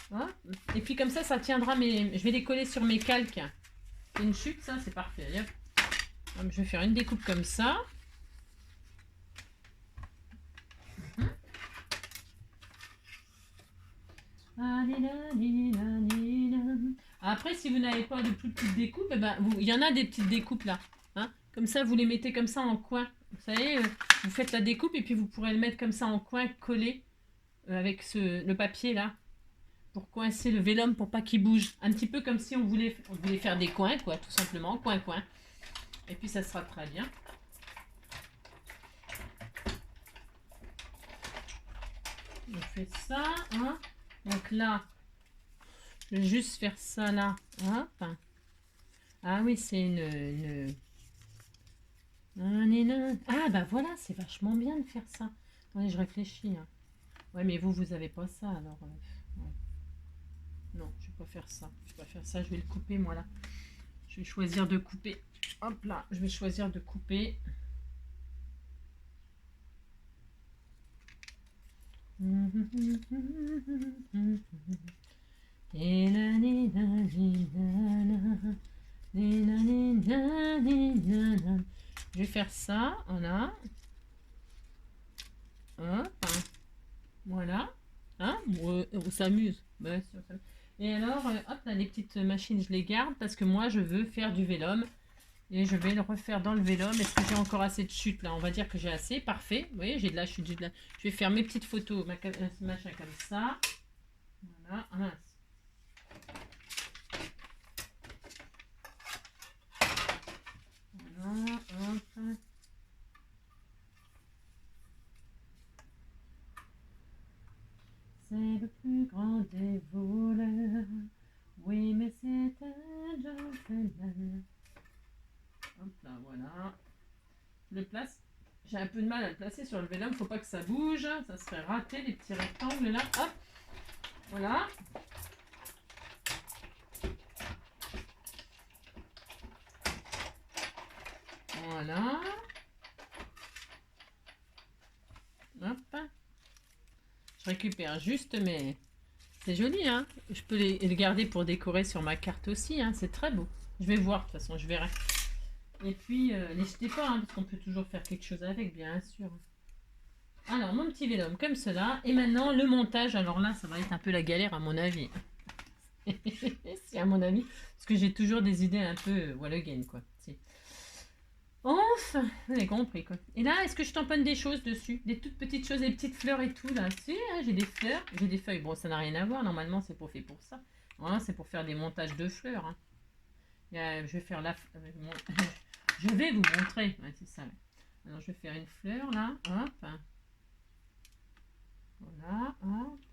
Voilà. Et puis comme ça tiendra mes... Je vais les coller sur mes calques. C'est une chute, ça, c'est parfait. Donc, je vais faire une découpe comme ça. Après, si vous n'avez pas de plus petites découpes, eh ben, il y en a des petites découpes là. Hein. Comme ça, vous les mettez comme ça en coin. Vous savez, vous faites la découpe et puis vous pourrez le mettre comme ça en coin, collé avec le papier là. Pour coincer le vélum pour pas qu'il bouge. Un petit peu comme si on voulait faire des coins, quoi, tout simplement. Coin, coin. Et puis ça sera très bien. On fait ça. Hein. Donc là, je vais juste faire ça là. Hop. Ah oui, c'est une... Ah bah voilà, c'est vachement bien de faire ça. Attendez, je réfléchis. Hein. Ouais, mais vous avez pas ça alors. Ouais. Non, je vais pas faire ça. Je vais pas faire ça, je vais le couper moi là. Je vais choisir de couper. Hop là, je vais choisir de couper. Je vais faire ça, voilà. Hop, voilà. Hein, on s'amuse. Ouais, et alors, hop, là, les petites machines, je les garde parce que moi, je veux faire du vélum. Et je vais le refaire dans le vélum. Est-ce que j'ai encore assez de chute là? On va dire que j'ai assez. Parfait. Vous voyez, j'ai de la chute. Je vais faire mes petites photos, machin comme ça. Voilà. Ah, mince. Voilà. Hop. C'est le plus grand des voleurs. Oui, mais c'est un gentleman. Hop là, voilà. Je le place. J'ai un peu de mal à le placer sur le vélum. Faut pas que ça bouge. Ça serait raté, les petits rectangles là. Hop. Voilà. Voilà. Hop. Je récupère juste mes... C'est joli, hein. Je peux les garder pour décorer sur ma carte aussi, hein. C'est très beau. Je vais voir, de toute façon, je verrai. Et puis, les jetez pas, hein, parce qu'on peut toujours faire quelque chose avec, bien sûr. Alors, mon petit vélum comme cela. Et maintenant, le montage. Alors là, ça va être un peu la galère, à mon avis. C'est à mon avis. Parce que j'ai toujours des idées un peu what again, quoi. Enfin, vous avez compris, quoi. Et là, est-ce que je tamponne des choses dessus? Des toutes petites choses, des petites fleurs et tout, là. Si, hein, j'ai des fleurs, j'ai des feuilles. Bon, ça n'a rien à voir. Normalement, c'est pas fait pour ça. Voilà, c'est pour faire des montages de fleurs. Hein. Je vais faire la... Je vais vous montrer. Ouais, c'est ça. Alors, je vais faire une fleur, là. Hop. Voilà, hop.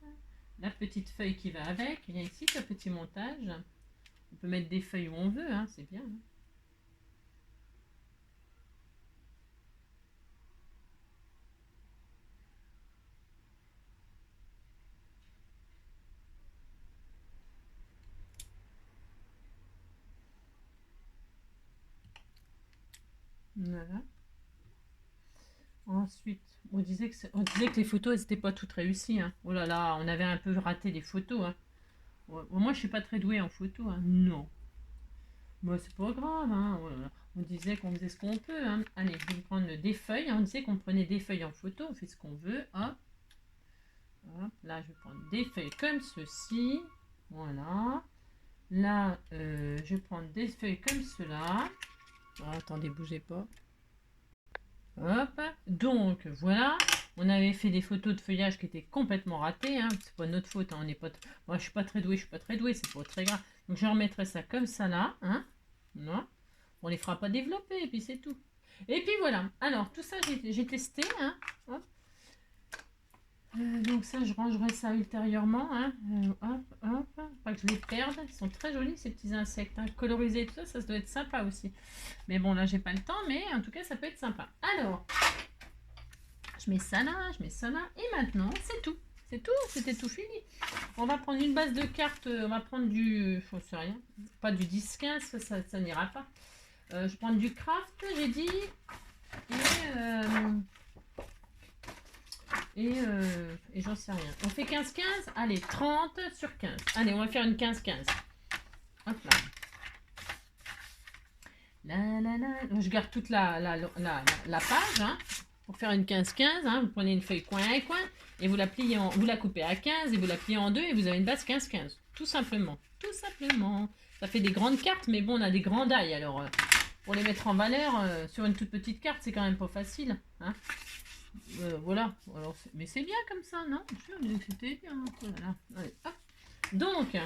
La petite feuille qui va avec. Il y a ici ce petit montage. On peut mettre des feuilles où on veut, hein. C'est bien. Hein. Voilà. Ensuite, on disait que les photos, elles n'étaient pas toutes réussies. Hein. Oh là là, on avait un peu raté les photos. Hein. Ouais, moi, je suis pas très douée en photo. Hein. Non. Moi, c'est pas grave. Hein. Oh là là. On disait qu'on faisait ce qu'on peut. Hein. Allez, je vais prendre des feuilles. On disait qu'on prenait des feuilles en photo. On fait ce qu'on veut. Hop. Hop. Là, je vais prendre des feuilles comme ceci. Voilà. Là, je vais prendre des feuilles comme cela. Oh, attendez, bougez pas. Hop, donc voilà, on avait fait des photos de feuillage qui étaient complètement ratées, hein. C'est pas notre faute, hein. On n'est pas moi je suis pas très douée, c'est pas très grave. Donc je remettrai ça comme ça là, hein. Non, on les fera pas développer et puis c'est tout. Et puis voilà, alors tout ça j'ai testé, hein. Hop. Donc ça je rangerai ça ultérieurement, hein. Hop, hop, pas que je les perde, ils sont très jolis ces petits insectes, hein. Colorisés et tout ça, ça doit être sympa aussi. Mais bon là j'ai pas le temps, mais en tout cas ça peut être sympa. Alors, je mets ça là, et maintenant c'est tout. C'est tout, c'était tout fini. On va prendre une base de cartes, on va prendre du, je sais rien, pas du 10-15, ça n'ira pas. Je vais prendre du craft, j'ai dit, et j'en sais rien. On fait 15-15, allez, 30 sur 15. Allez, on va faire une 15-15. Hop là. Je garde toute la page, hein, pour faire une 15-15. Hein. Vous prenez une feuille coin à coin et vous la pliez vous la coupez à 15 et vous la pliez en deux et vous avez une base 15-15. Tout simplement. Tout simplement. Ça fait des grandes cartes, mais bon, on a des grands die. Alors, pour les mettre en valeur sur une toute petite carte, c'est quand même pas facile. Hein. Voilà. Alors, mais c'est bien comme ça, non? Je disais que c'était bien. Voilà. Allez, hop. Donc,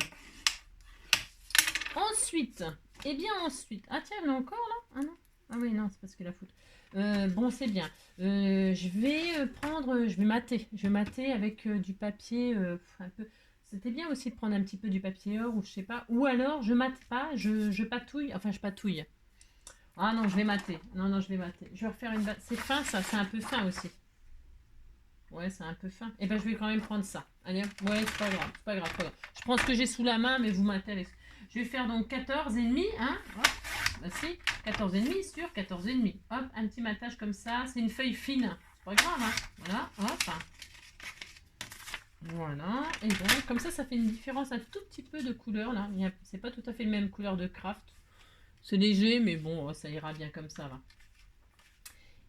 ensuite, eh bien ensuite, ah tiens, elle est encore là? Ah non, ah oui, non, c'est parce que la faute. Bon, c'est bien. Je vais prendre, je vais mater avec du papier un peu. C'était bien aussi de prendre un petit peu du papier or ou je sais pas. Ou alors, je mate pas, je patouille, enfin je patouille. Ah non, je vais mater. Non, je vais mater. Je vais refaire une base. C'est fin ça, c'est un peu fin aussi. Ouais, c'est un peu fin. Et ben je vais quand même prendre ça. Allez, ouais, c'est pas grave, c'est pas grave, pas grave. Je prends ce que j'ai sous la main, mais vous matez avec. Je vais faire donc 14 et demi, hein. Voici 14,5 sur 14,5. Hop, un petit matage comme ça. C'est une feuille fine. C'est pas grave, hein. Voilà, hop. Voilà. Et donc, comme ça fait une différence un tout petit peu de couleur, là. C'est pas tout à fait la même couleur de craft. C'est léger, mais bon, ça ira bien comme ça, là.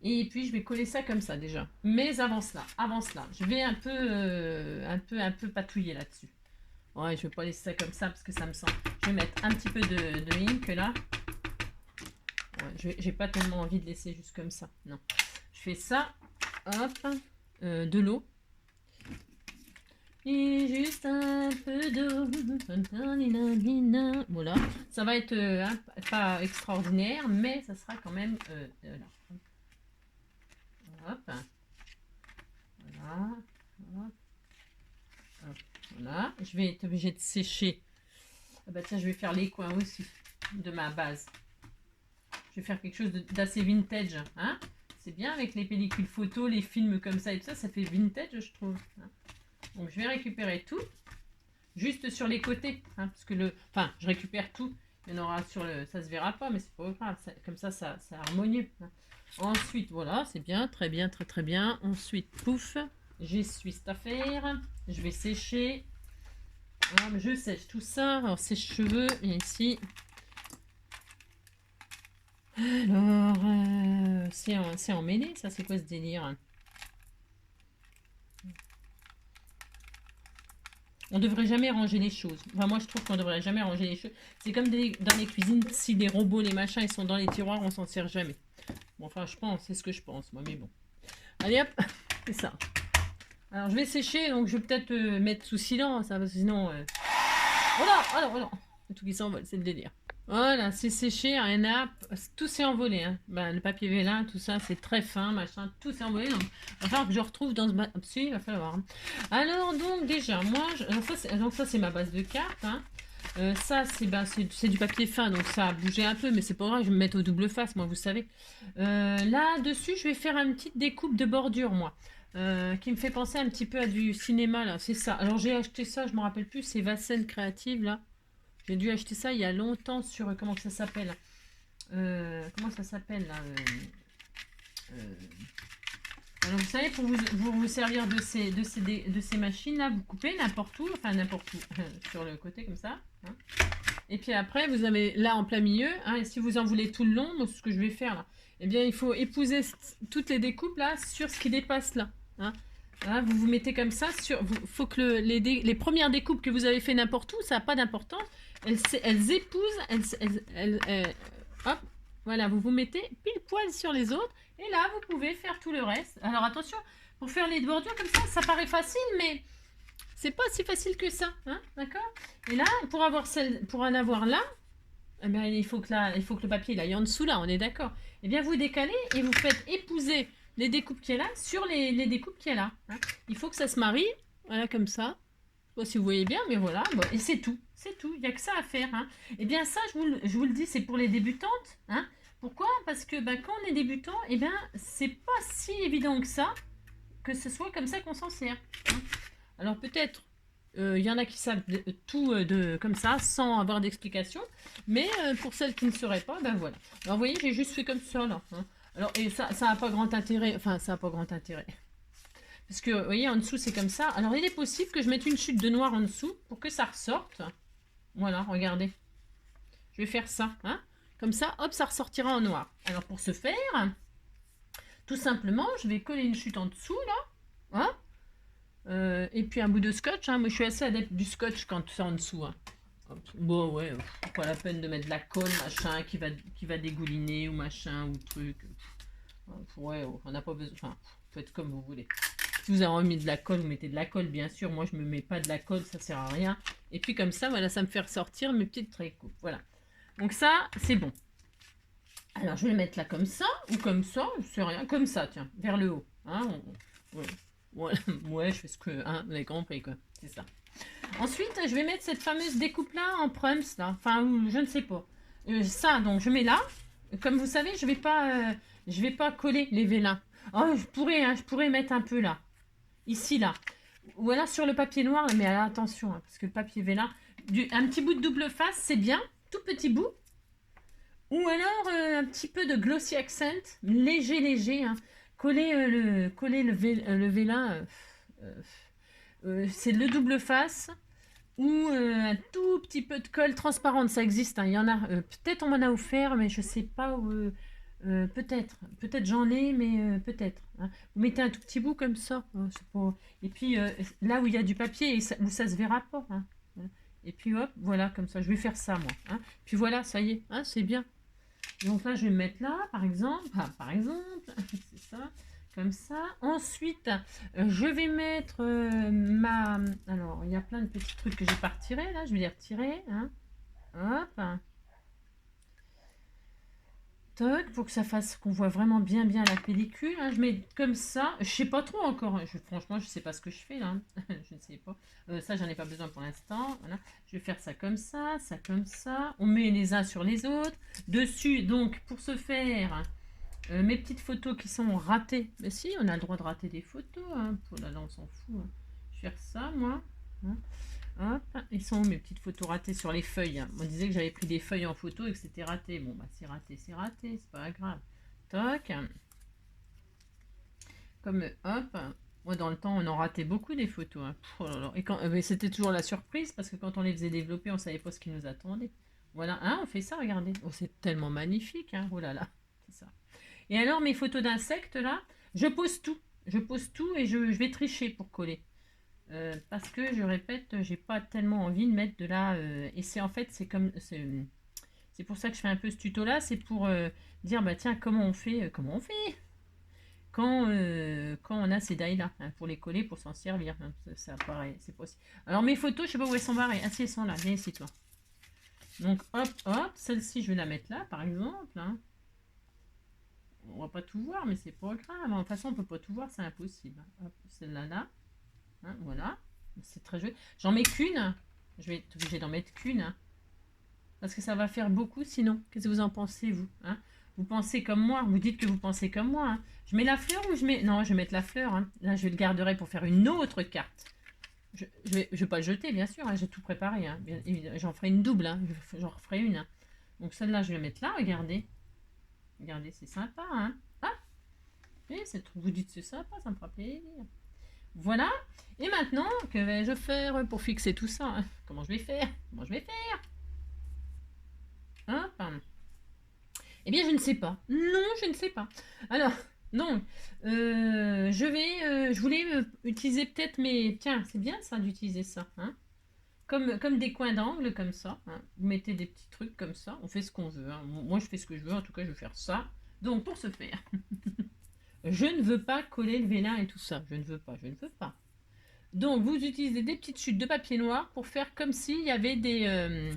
Et puis, je vais coller ça comme ça, déjà. Mais avant cela, je vais un peu patouiller là-dessus. Ouais, je vais pas laisser ça comme ça, parce que ça me sent... Je vais mettre un petit peu de ink, là. Ouais, j'ai pas tellement envie de laisser juste comme ça. Non. Je fais ça. Hop. De l'eau. Et juste un peu d'eau. Voilà. Ça va être pas extraordinaire, mais ça sera quand même... là. Hop. Voilà. Hop. Hop. Voilà. Je vais être obligée de sécher. Ah bah tiens, je vais faire les coins aussi de ma base. Je vais faire quelque chose d'assez vintage. Hein, c'est bien avec les pellicules photos, les films comme ça et tout ça, ça fait vintage, je trouve. Hein. Donc je vais récupérer tout, juste sur les côtés, hein, parce que enfin, je récupère tout. Il y en aura sur le, ça se verra pas, mais c'est pas grave. Comme ça, c'est harmonieux. Hein. Ensuite, voilà, c'est bien, très bien, très très bien. Ensuite, pouf, j'essuie cette affaire. Je vais sécher. Voilà, je sèche tout ça. Alors, sèche-cheveux, et ici. Alors, c'est emmêlé, ça, c'est quoi ce délire? On devrait jamais ranger les choses. Enfin, moi, je trouve qu'on devrait jamais ranger les choses. C'est comme dans les cuisines, si des robots, les machins, ils sont dans les tiroirs, on s'en sert jamais. Bon, enfin, je pense, c'est ce que je pense, moi, mais bon. Allez, hop, c'est ça. Alors, je vais sécher, donc je vais peut-être mettre sous silence, hein, parce que sinon... Oh là, oh là, oh là. Tout qui s'envole, c'est le délire. Voilà, c'est séché, rien à... Tout s'est envolé, hein. Ben, le papier vélin, tout ça, c'est très fin, machin, tout s'est envolé, donc il va falloir que je retrouve dans ce... Si, il va falloir. Hein. Alors, donc, déjà, moi, donc ça, c'est ma base de cartes, hein. Ça, c'est du papier fin, donc ça a bougé un peu, mais c'est pas grave, je vais me mettre au double face, moi, vous savez. Là-dessus, je vais faire une petite découpe de bordure, moi, qui me fait penser un petit peu à du cinéma, là, c'est ça. Alors, j'ai acheté ça, je me rappelle plus, c'est Vassen Créative, là. J'ai dû acheter ça il y a longtemps sur, comment que ça s'appelle comment ça s'appelle, là alors, vous savez, pour vous servir de ces machines-là, vous coupez n'importe où, enfin n'importe où, sur le côté comme ça. Hein. Et puis après, vous avez là en plein milieu, hein, et si vous en voulez tout le long, moi, ce que je vais faire là, eh bien, il faut épouser toutes les découpes là sur ce qui dépasse là. Hein. Là, vous mettez comme ça, il faut que les premières découpes que vous avez fait n'importe où, ça n'a pas d'importance, elles épousent, hop, voilà, vous vous mettez pile poil sur les autres. Et là, vous pouvez faire tout le reste. Alors attention, pour faire les bordures comme ça paraît facile, mais c'est pas si facile que ça, hein, d'accord? Et là, pour en avoir là, eh bien, il faut que le papier il aille en dessous là, on est d'accord? Eh bien, vous décalez et vous faites épouser les découpes qui est là sur les découpes qui est là. Hein. Il faut que ça se marie, voilà, comme ça. Je sais pas si vous voyez bien, mais voilà. Bon, et c'est tout, il n'y a que ça à faire. Hein. Eh bien, ça, je vous le dis, c'est pour les débutantes, hein. Pourquoi? Parce que quand on est débutant, eh ben, c'est pas si évident que ça, que ce soit comme ça qu'on s'en sert. Hein. Alors peut-être, il y en a qui savent tout comme ça, sans avoir d'explication, mais pour celles qui ne sauraient pas, ben voilà. Alors vous voyez, j'ai juste fait comme ça, là. Hein. Alors, et ça n'a pas grand intérêt, enfin, ça n'a pas grand intérêt. Parce que, vous voyez, en dessous, c'est comme ça. Alors, il est possible que je mette une chute de noir en dessous pour que ça ressorte. Voilà, regardez. Je vais faire ça, hein. Comme ça, hop, ça ressortira en noir. Alors, pour ce faire, tout simplement, je vais coller une chute en dessous, là. Hein, et puis un bout de scotch. Hein. Moi, je suis assez adepte du scotch quand c'est en dessous. Hein. Bon, ouais, pas la peine de mettre de la colle, machin, qui va dégouliner, ou machin, ou truc. Ouais, on n'a pas besoin... Enfin, faites comme vous voulez. Si vous avez envie de la colle, vous mettez de la colle, bien sûr. Moi, je me mets pas de la colle, ça sert à rien. Et puis, comme ça, voilà, ça me fait ressortir mes petites tricots. Voilà. Donc ça, c'est bon. Alors, je vais le mettre là comme ça, ou comme ça, je sais rien, comme ça, tiens, vers le haut. Hein, ouais, je fais ce que... Hein, vous avez compris, quoi. C'est ça. Ensuite, je vais mettre cette fameuse découpe-là en prums, là. Enfin, je ne sais pas. Ça, donc, je mets là. Comme vous savez, je vais pas coller les vélins. Oh, je pourrais mettre un peu là. Ici, là. Ou alors sur le papier noir, mais alors, attention, hein, parce que le papier vélin, un petit bout de double face, c'est bien. Tout petit bout. Ou alors un petit peu de glossy accent, léger, léger. Hein. Coller le vélin, c'est le double face. Ou un tout petit peu de colle transparente, ça existe. Hein. Il y en a. Peut-être on m'en a offert, mais je sais pas où. Peut-être j'en ai, mais peut-être. Hein. Vous mettez un tout petit bout comme ça. Hein, et puis là où il y a du papier, où ça se verra pas. Hein. Voilà. Et puis hop, voilà, comme ça. Je vais faire ça, moi. Hein. Puis voilà, ça y est, hein, c'est bien. Donc là, je vais me mettre là, par exemple. Ah, par exemple, c'est ça. Comme ça. Ensuite, je vais mettre ma... Alors, il y a plein de petits trucs que j'ai pas retirés, là. Je vais les retirer. Hein. Hop. Toc, pour que ça fasse, qu'on voit vraiment bien bien la pellicule. Hein. Je mets comme ça. Je sais pas trop encore. Hein. Franchement, je sais pas ce que je fais là. Je ne sais pas. Ça, j'en ai pas besoin pour l'instant. Voilà. Je vais faire ça comme ça comme ça. On met les uns sur les autres. Dessus, donc, pour ce faire, mes petites photos qui sont ratées. Mais si, on a le droit de rater des photos. Hein. Là, on s'en fout. Hein. Je vais faire ça, moi. Hein. Hop, ils sont où mes petites photos ratées sur les feuilles? Hein. On disait que j'avais pris des feuilles en photo et que c'était raté. Bon, bah c'est raté, c'est pas grave. Toc. Comme, hop. Moi, dans le temps, on en ratait beaucoup des photos. Hein. Oh là là. Et c'était toujours la surprise parce que quand on les faisait développer, on savait pas ce qui nous attendait. Voilà, hein, on fait ça, regardez. Oh, c'est tellement magnifique. Hein. Oh là là, c'est ça. Et alors, mes photos d'insectes, là, je pose tout. Je pose tout et je vais tricher pour coller. Parce que je répète, j'ai pas tellement envie de mettre de la. Et c'est en fait, c'est pour ça que je fais un peu ce tuto là, c'est pour dire bah tiens comment on fait quand on a ces die là hein, pour les coller, pour s'en servir. Hein, ça paraît, c'est possible. Alors mes photos, je sais pas où elles sont barrées. Ah si elles sont là, viens ici toi. Donc hop hop, celle-ci je vais la mettre là par exemple. Hein. On va pas tout voir, mais c'est pas grave. De toute façon, on peut pas tout voir, c'est impossible. Hop, celle-là là. Hein, voilà. C'est très joli. J'en mets qu'une. Je vais être obligée d'en mettre qu'une. Hein, parce que ça va faire beaucoup sinon. Qu'est-ce que vous en pensez, vous hein? Vous pensez comme moi. Vous dites que vous pensez comme moi. Hein. Je mets la fleur ou je mets... Non, je vais mettre la fleur. Hein. Là, je le garderai pour faire une autre carte. Je vais pas le jeter, bien sûr. Hein. J'ai tout préparé. Hein. J'en ferai une double. Hein. J'en referai une. Hein. Donc celle-là, je vais la mettre là. Regardez. Regardez, c'est sympa. Hein. Ah, et vous dites c'est sympa, ça me fera plaisir. Voilà. Et maintenant, que vais-je faire pour fixer tout ça? Hein? Comment je vais faire? Comment je vais faire? Hein? Eh bien, je ne sais pas. Non, je ne sais pas. Alors, donc, je voulais utiliser peut-être mes... Tiens, c'est bien ça d'utiliser ça. Hein? Comme des coins d'angle, comme ça. Hein? Vous mettez des petits trucs comme ça. On fait ce qu'on veut. Hein? Moi, je fais ce que je veux. En tout cas, je vais faire ça. Donc, pour ce faire, je ne veux pas coller le vélin et tout ça. Je ne veux pas. Je ne veux pas. Donc, vous utilisez des petites chutes de papier noir pour faire comme s'il y avait des...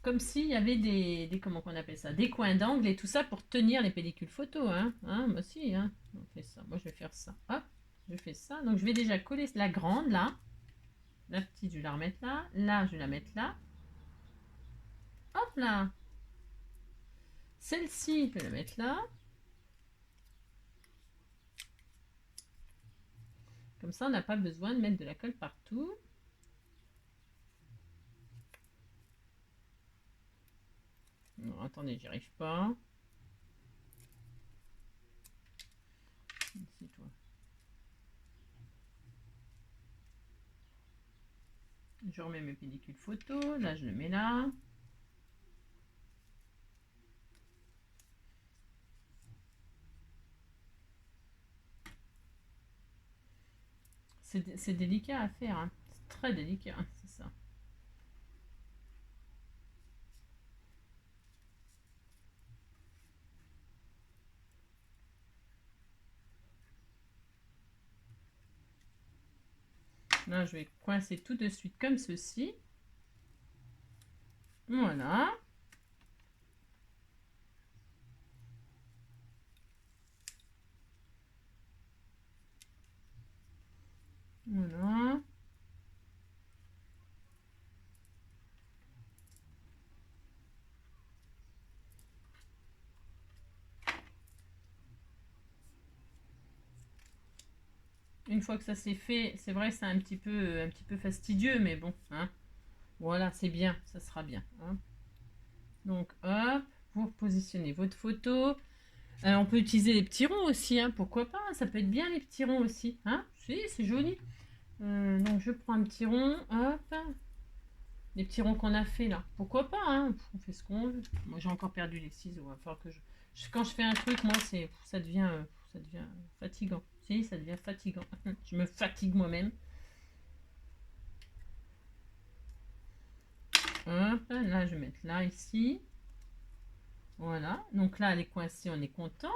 comme s'il y avait comment on appelle ça, des coins d'angle et tout ça pour tenir les pellicules photo. Hein, hein moi aussi, hein. On fait ça. Moi, je vais faire ça. Hop, je fais ça. Donc, je vais déjà coller la grande, là. La petite, je vais la remettre là. Là, je vais la mettre là. Hop là. Celle-ci, je vais la mettre là. Comme ça, on n'a pas besoin de mettre de la colle partout. Non, attendez, j'y arrive pas. Ici, toi. Je remets mes pellicules photo. Là, je le mets là. C'est délicat à faire. Hein. C'est très délicat, hein, c'est ça. Là, je vais coincer tout de suite comme ceci. Voilà. Voilà. Une fois que ça c'est fait, c'est vrai c'est un petit peu fastidieux, mais bon, hein. Voilà, c'est bien, ça sera bien. Hein. Donc, hop, vous repositionnez votre photo. On peut utiliser les petits ronds aussi, hein, pourquoi pas, ça peut être bien les petits ronds aussi, hein, si, c'est joli. Donc je prends un petit rond, hop, les petits ronds qu'on a fait là, pourquoi pas, hein, on fait ce qu'on veut. Moi j'ai encore perdu les ciseaux, il va falloir que quand je fais un truc, moi ça devient fatigant, si, ça devient fatigant, je me fatigue moi-même. Hop, là je vais mettre là, ici. Voilà, donc là elle est coincée, on est content.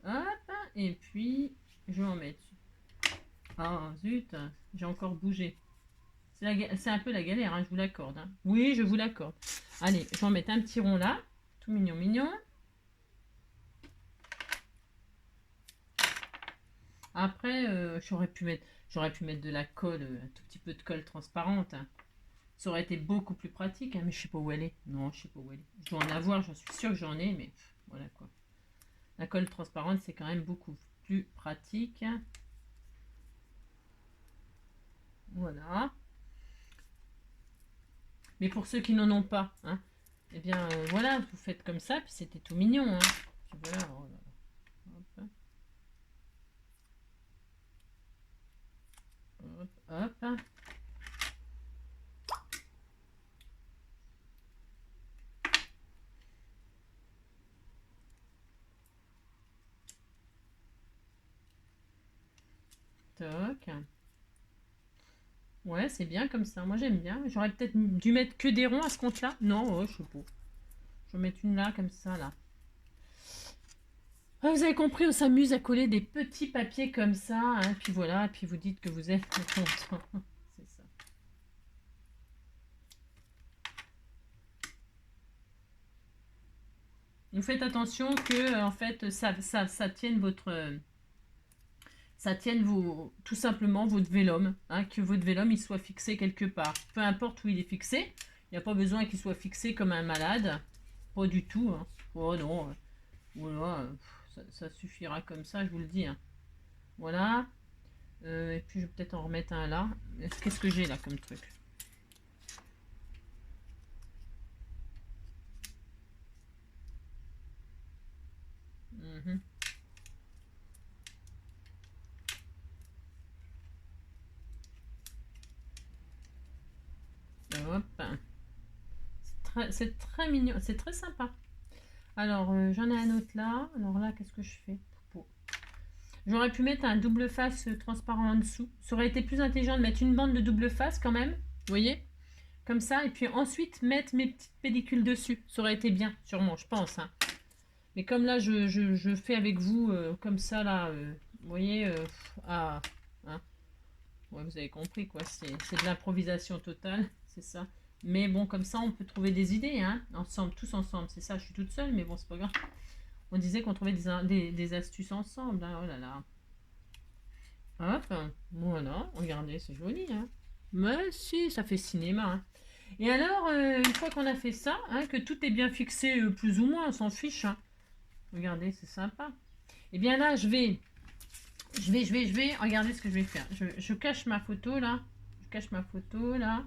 Hop, et puis je vais en mettre. Ah zut, j'ai encore bougé. C'est un peu la galère, hein, je vous l'accorde. Hein. Oui, je vous l'accorde. Allez, je vais en mettre un petit rond là. Tout mignon, mignon. Après, j'aurais pu mettre de la colle, un tout petit peu de colle transparente. Hein. Ça aurait été beaucoup plus pratique, hein, mais je sais pas où elle est. Non, je sais pas où elle est. Je dois en avoir, j'en suis sûre que j'en ai, mais voilà quoi. La colle transparente, c'est quand même beaucoup plus pratique. Voilà. Mais pour ceux qui n'en ont pas, hein, eh bien voilà, vous faites comme ça, puis c'était tout mignon. Hein. Puis voilà, oh là là. Hop, hop, hop. Toc. Ouais, c'est bien comme ça. Moi, j'aime bien. J'aurais peut-être dû mettre que des ronds à ce compte-là. Non, oh, je sais pas. Je vais mettre une là, comme ça, là. Ah, vous avez compris, on s'amuse à coller des petits papiers comme ça. Hein, puis voilà, puis vous dites que vous êtes content. C'est ça. Vous faites attention que, en fait, ça tienne votre... ça tienne tout simplement votre vélum, hein, que votre vélum il soit fixé quelque part. Peu importe où il est fixé, il n'y a pas besoin qu'il soit fixé comme un malade. Pas du tout. Hein. Oh non, voilà, ça suffira comme ça, je vous le dis. Hein. Voilà. Et puis je vais peut-être en remettre un là. Qu'est-ce que j'ai là comme truc? Hop. C'est très mignon, c'est très sympa. Alors, j'en ai un autre là. Alors là, qu'est-ce que je fais? J'aurais pu mettre un double face transparent en dessous. Ça aurait été plus intelligent de mettre une bande de double face quand même. Vous voyez? Comme ça. Et puis ensuite, mettre mes petites pellicules dessus. Ça aurait été bien, sûrement, je pense. Hein. Mais comme là, je fais avec vous, comme ça, là, vous voyez, hein. Ouais, vous avez compris, quoi. C'est de l'improvisation totale, c'est ça. Mais bon, comme ça, on peut trouver des idées, hein, ensemble, tous ensemble. C'est ça, je suis toute seule, mais bon, c'est pas grave. On disait qu'on trouvait des astuces ensemble, hein. Oh là là. Hop, voilà, regardez, c'est joli, hein. Mais si, ça fait cinéma, hein. Et alors, une fois qu'on a fait ça, hein, que tout est bien fixé, plus ou moins, on s'en fiche, hein. Regardez, c'est sympa. Et bien là, je vais, regardez ce que je vais faire. Je cache ma photo, là. Je cache ma photo, là.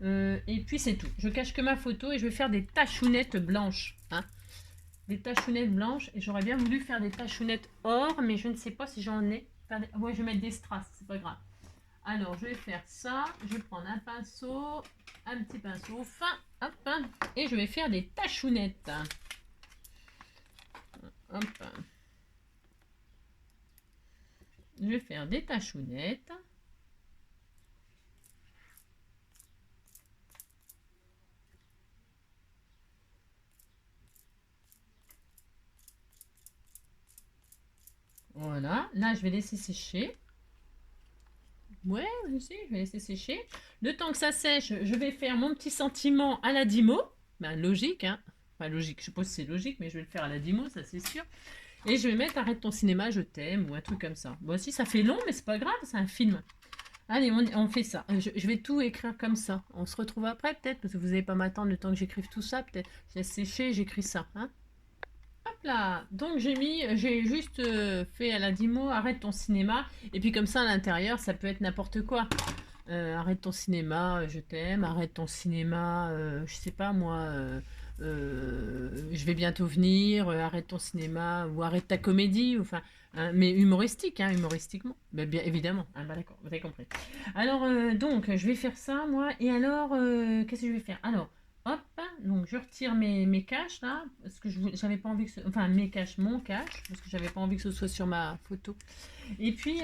Et puis c'est tout. Je cache que ma photo et je vais faire des tachounettes blanches. Hein. Des tachounettes blanches. Et j'aurais bien voulu faire des tachounettes or, mais je ne sais pas si j'en ai. Ouais, je vais mettre des strass, c'est pas grave. Alors, je vais faire ça. Je vais prendre un pinceau, un petit pinceau fin. Hop, et je vais faire des tachounettes. Hop. Je vais faire des tachounettes. Voilà, là je vais laisser sécher. Ouais, aussi, je vais laisser sécher. Le temps que ça sèche, je vais faire mon petit sentiment à la Dimo. Ben, logique, hein. Enfin, logique, je suppose que c'est logique, mais je vais le faire à la Dimo, ça c'est sûr. Et je vais mettre Arrête ton cinéma, je t'aime, ou un truc comme ça. Bon, si ça fait long, mais c'est pas grave, c'est un film. Allez, on fait ça. Je vais tout écrire comme ça. On se retrouve après, peut-être, parce que vous n'allez pas m'attendre le temps que j'écrive tout ça. Peut-être, je laisse sécher, j'écris ça. Hein. Hop là. Donc j'ai juste fait à la Dimo, arrête ton cinéma. Et puis comme ça à l'intérieur, ça peut être n'importe quoi. Arrête ton cinéma, je t'aime. Arrête ton cinéma, je sais pas moi. je vais bientôt venir, arrête ton cinéma, ou arrête ta comédie, ou, enfin, hein, mais humoristique, hein, humoristiquement. Ben, bien évidemment, ah, bah, d'accord, vous avez compris. Alors, donc, je vais faire ça, moi, et alors, qu'est-ce que je vais faire? Alors, hop, donc je retire mes caches, là, parce que j'avais pas envie que enfin, mes caches, mon cache, parce que j'avais pas envie que ce soit sur ma photo. Et puis,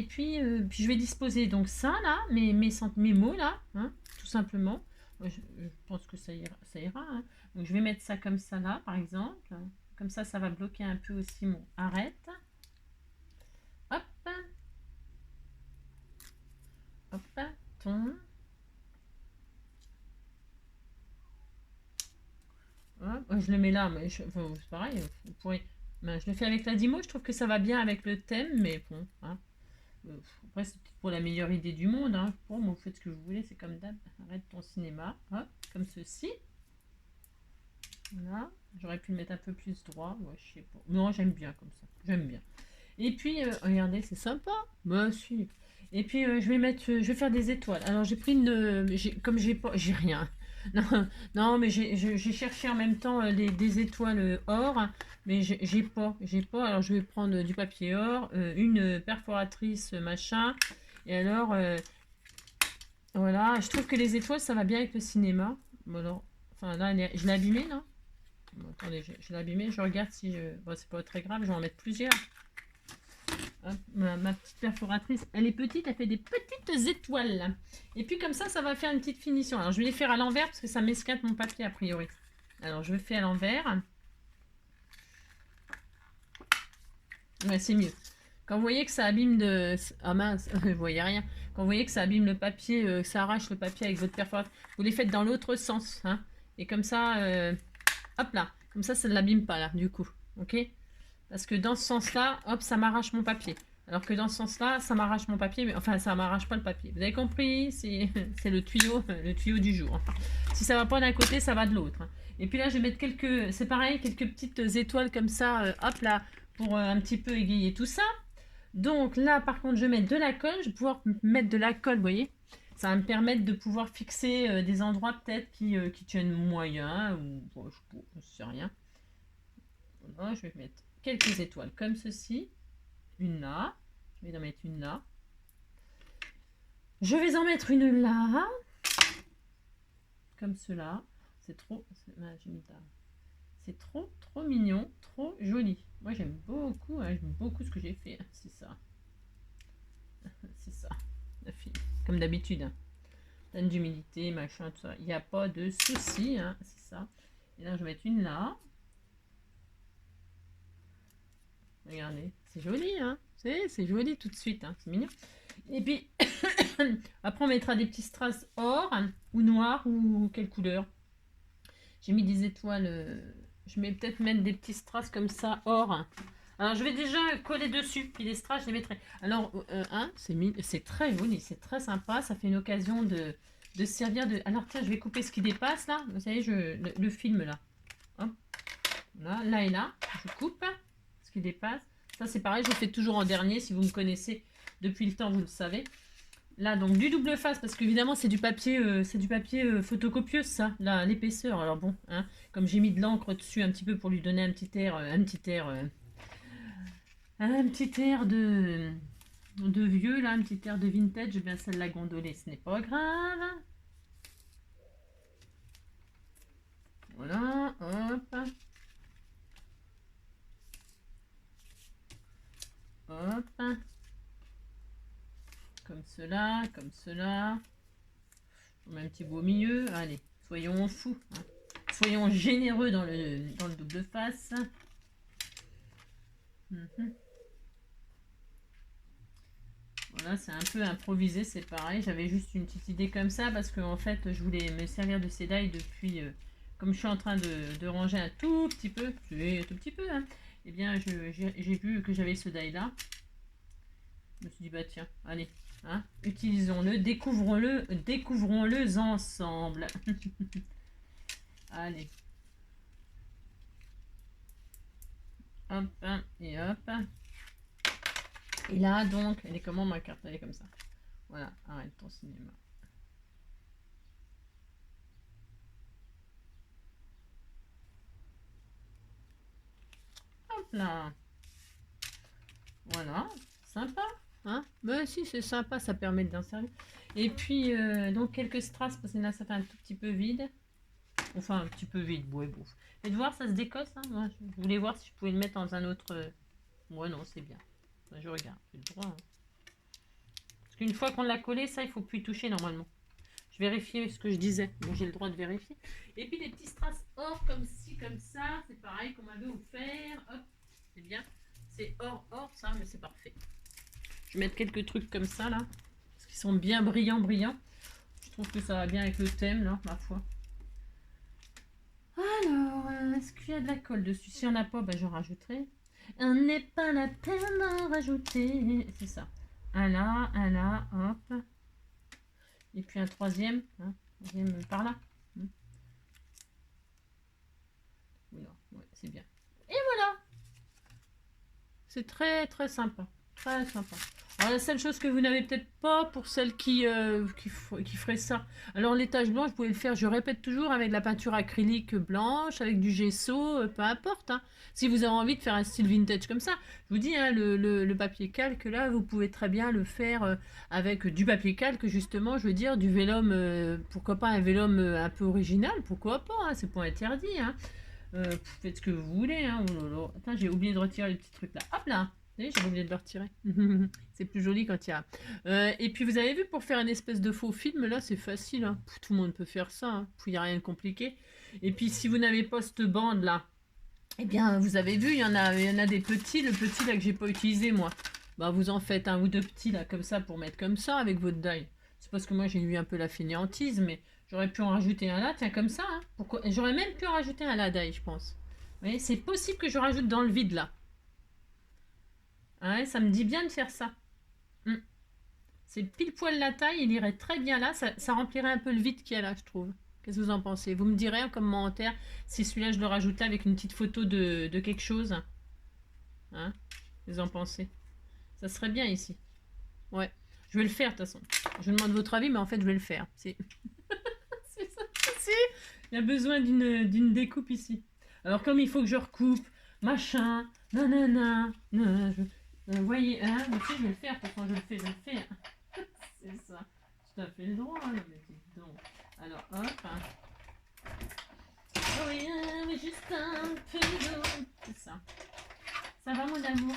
puis je vais disposer donc ça là, mes mots là, hein, tout simplement. Je pense que ça ira. Hein. Donc je vais mettre ça comme ça là, par exemple. Comme ça va bloquer un peu aussi mon arrête. Hop, hop, ton. Hop, je le mets là, mais c'est pareil. Vous pourrez. Ben, je le fais avec la Dimo, je trouve que ça va bien avec le thème, mais bon. Hein. Après, c'est peut-être pour la meilleure idée du monde. Hein. Bon, vous faites ce que vous voulez, c'est comme d'hab. Arrête ton cinéma. Hop, comme ceci. Voilà. J'aurais pu le mettre un peu plus droit. Ouais, je sais pas. Non, j'aime bien comme ça. J'aime bien. Et puis, regardez, c'est sympa. Bah, si. Et puis, je vais faire des étoiles. Alors, j'ai pris comme j'ai rien. Non, non, mais j'ai cherché en même temps des étoiles or, mais j'ai pas. Alors, je vais prendre du papier or, une perforatrice machin. Et alors, voilà, je trouve que les étoiles, ça va bien avec le cinéma. Bon, alors, enfin, là, je l'ai abîmé, là. Bon, attendez, je l'ai abîmé. Je regarde si je. Bon, c'est pas très grave, je vais en mettre plusieurs. Hop, ma petite perforatrice, elle est petite, elle fait des petites étoiles là. Et puis comme ça va faire une petite finition. Alors je vais les faire à l'envers parce que ça m'esquinte mon papier a priori. Alors je fais à l'envers. Ouais, c'est mieux. Quand vous voyez que ça abîme de... Ah mince, vous voyez rien. Quand vous voyez que ça abîme le papier, ça arrache le papier avec votre perforatrice, vous les faites dans l'autre sens. Hein. Et comme ça, hop là. Comme ça ne l'abîme pas là, du coup. Ok? Parce que dans ce sens-là, hop, ça m'arrache mon papier. Alors que dans ce sens-là, ça m'arrache mon papier, mais enfin, ça m'arrache pas le papier. Vous avez compris? C'est le tuyau du jour. Si ça va pas d'un côté, ça va de l'autre. Et puis là, je vais mettre c'est pareil, quelques petites étoiles comme ça, hop là, pour un petit peu égayer tout ça. Donc là, par contre, je vais mettre de la colle. Je vais pouvoir mettre de la colle, vous voyez? Ça va me permettre de pouvoir fixer des endroits peut-être qui tiennent moyen, ou bon, je sais rien. Voilà, je vais mettre quelques étoiles comme ceci. Une là. Je vais en mettre une là. Je vais en mettre une là. Comme cela. C'est trop. C'est trop mignon. Trop joli. Moi j'aime beaucoup. Hein, j'aime beaucoup ce que j'ai fait. C'est ça. C'est ça. La fille. Comme d'habitude. Hein. Pleine d'humidité, machin, tout ça. Il n'y a pas de souci. Hein, c'est ça. Et là je vais mettre une là. Regardez, c'est joli, hein. C'est joli tout de suite, hein. C'est mignon. Et puis, après on mettra des petits strass or ou noir ou quelle couleur. J'ai mis des étoiles. Je vais peut-être mettre des petits strass comme ça or. Alors je vais déjà coller dessus, puis les strass je les mettrai. Alors, hein, c'est très joli, c'est très sympa. Ça fait une occasion de servir de... Alors tiens, je vais couper ce qui dépasse là. Vous savez, le film là. Hop. Là et là, je coupe ce qui dépasse. Ça c'est pareil, je le fais toujours en dernier. Si vous me connaissez depuis le temps, vous le savez. Là donc du double face parce qu'évidemment c'est du papier, photocopieuse ça, là l'épaisseur. Alors bon, hein, comme j'ai mis de l'encre dessus un petit peu pour lui donner un petit air de vieux là, un petit air de vintage. Bien celle la gondolée, ce n'est pas grave. Voilà, hop. Hop. Comme cela, comme cela. Je mets un petit bout au milieu. Allez, soyons fous. Hein. Soyons généreux dans le double face. Voilà, c'est un peu improvisé, c'est pareil. J'avais juste une petite idée comme ça parce que en fait, je voulais me servir de ces die depuis... comme je suis en train de ranger un tout petit peu, hein, eh bien, j'ai vu que j'avais ce die là. Je me suis dit, bah tiens, allez, hein, utilisons-le, découvrons-le ensemble. Allez. Hop, et hop. Et là, donc, elle est comment ma carte? Elle est comme ça. Voilà, arrête ton cinéma. là. Voilà, sympa. Hein? Ben si, c'est sympa, ça permet d'en servir. Et puis, donc quelques strass, parce que là, ça fait un tout petit peu vide. Enfin, un petit peu vide, ouais, bon. Et de voir, ça se décosse. Hein. Moi, je voulais voir si je pouvais le mettre dans un autre... Ouais, non, c'est bien. Ben, je regarde, j'ai le droit. Hein. Parce qu'une fois qu'on l'a collé, ça, il faut plus y toucher normalement. Je vérifiais ce que je disais. Bon, j'ai le droit de vérifier. Et puis, des petits strass or comme ci, comme ça. C'est pareil qu'on m'avait offert. Hop, c'est bien. C'est or, ça, mais c'est parfait. Je vais mettre quelques trucs comme ça, là. Parce qu'ils sont bien brillants, brillants. Je trouve que ça va bien avec le thème, là, ma foi. Alors, est-ce qu'il y a de la colle dessus? Si on n'a pas, ben, j'en rajouterai. N'est pas la peine d'en rajouter. C'est ça. Un là, hop. Et puis un troisième. Hein, troisième par là. Voilà, ouais, c'est bien. Et voilà. C'est très, très sympa. Très sympa. Alors, la seule chose que vous n'avez peut-être pas pour celles qui feraient ça. Alors, les taches blanches, vous pouvez le faire, je répète toujours, avec de la peinture acrylique blanche, avec du gesso, peu importe. Hein. Si vous avez envie de faire un style vintage comme ça, je vous dis, hein, le papier calque, là, vous pouvez très bien le faire avec du papier calque, justement, je veux dire, du vélum, pourquoi pas un vélum un peu original, pourquoi pas, hein, c'est pas interdit. Hein. Faites ce que vous voulez. Hein. Oh là là. Attends, j'ai oublié de retirer les petits trucs là. Hop là. Vous voyez, j'ai oublié de le retirer. C'est plus joli quand il y a. Et puis vous avez vu, pour faire une espèce de faux film, là c'est facile. Hein. Tout le monde peut faire ça. Hein. Il n'y a rien de compliqué. Et puis si vous n'avez pas cette bande là, eh bien vous avez vu, il y en a des petits. Le petit là que j'ai pas utilisé moi. Bah vous en faites un ou deux petits là comme ça pour mettre comme ça avec votre die. C'est parce que moi j'ai eu un peu la fainéantise, mais j'aurais pu en rajouter un là, tiens comme ça. Hein. Pourquoi? J'aurais même pu en rajouter un là die, je pense. Vous voyez, c'est possible que je rajoute dans le vide là. Ouais, ça me dit bien de faire ça. Hmm. C'est pile poil la taille, il irait très bien là, ça remplirait un peu le vide qu'il y a là, je trouve. Qu'est-ce que vous en pensez? Vous me direz en commentaire si celui-là je le rajoutais avec une petite photo de quelque chose. Hein? Qu'est-ce que vous en pensez? Ça serait bien ici. Ouais, je vais le faire de toute façon. Je demande votre avis, mais en fait je vais le faire. C'est ça. Si, il y a besoin d'une découpe ici. Alors comme il faut que je recoupe, machin, nanana, nanana, vous voyez, hein, mais si je vais le faire, pourtant je le fais. C'est ça. Tout à fait le droit, là, mais dites donc. Alors hop. Hein. Oui, mais juste un peu d'eau. C'est ça. Ça va mon amour?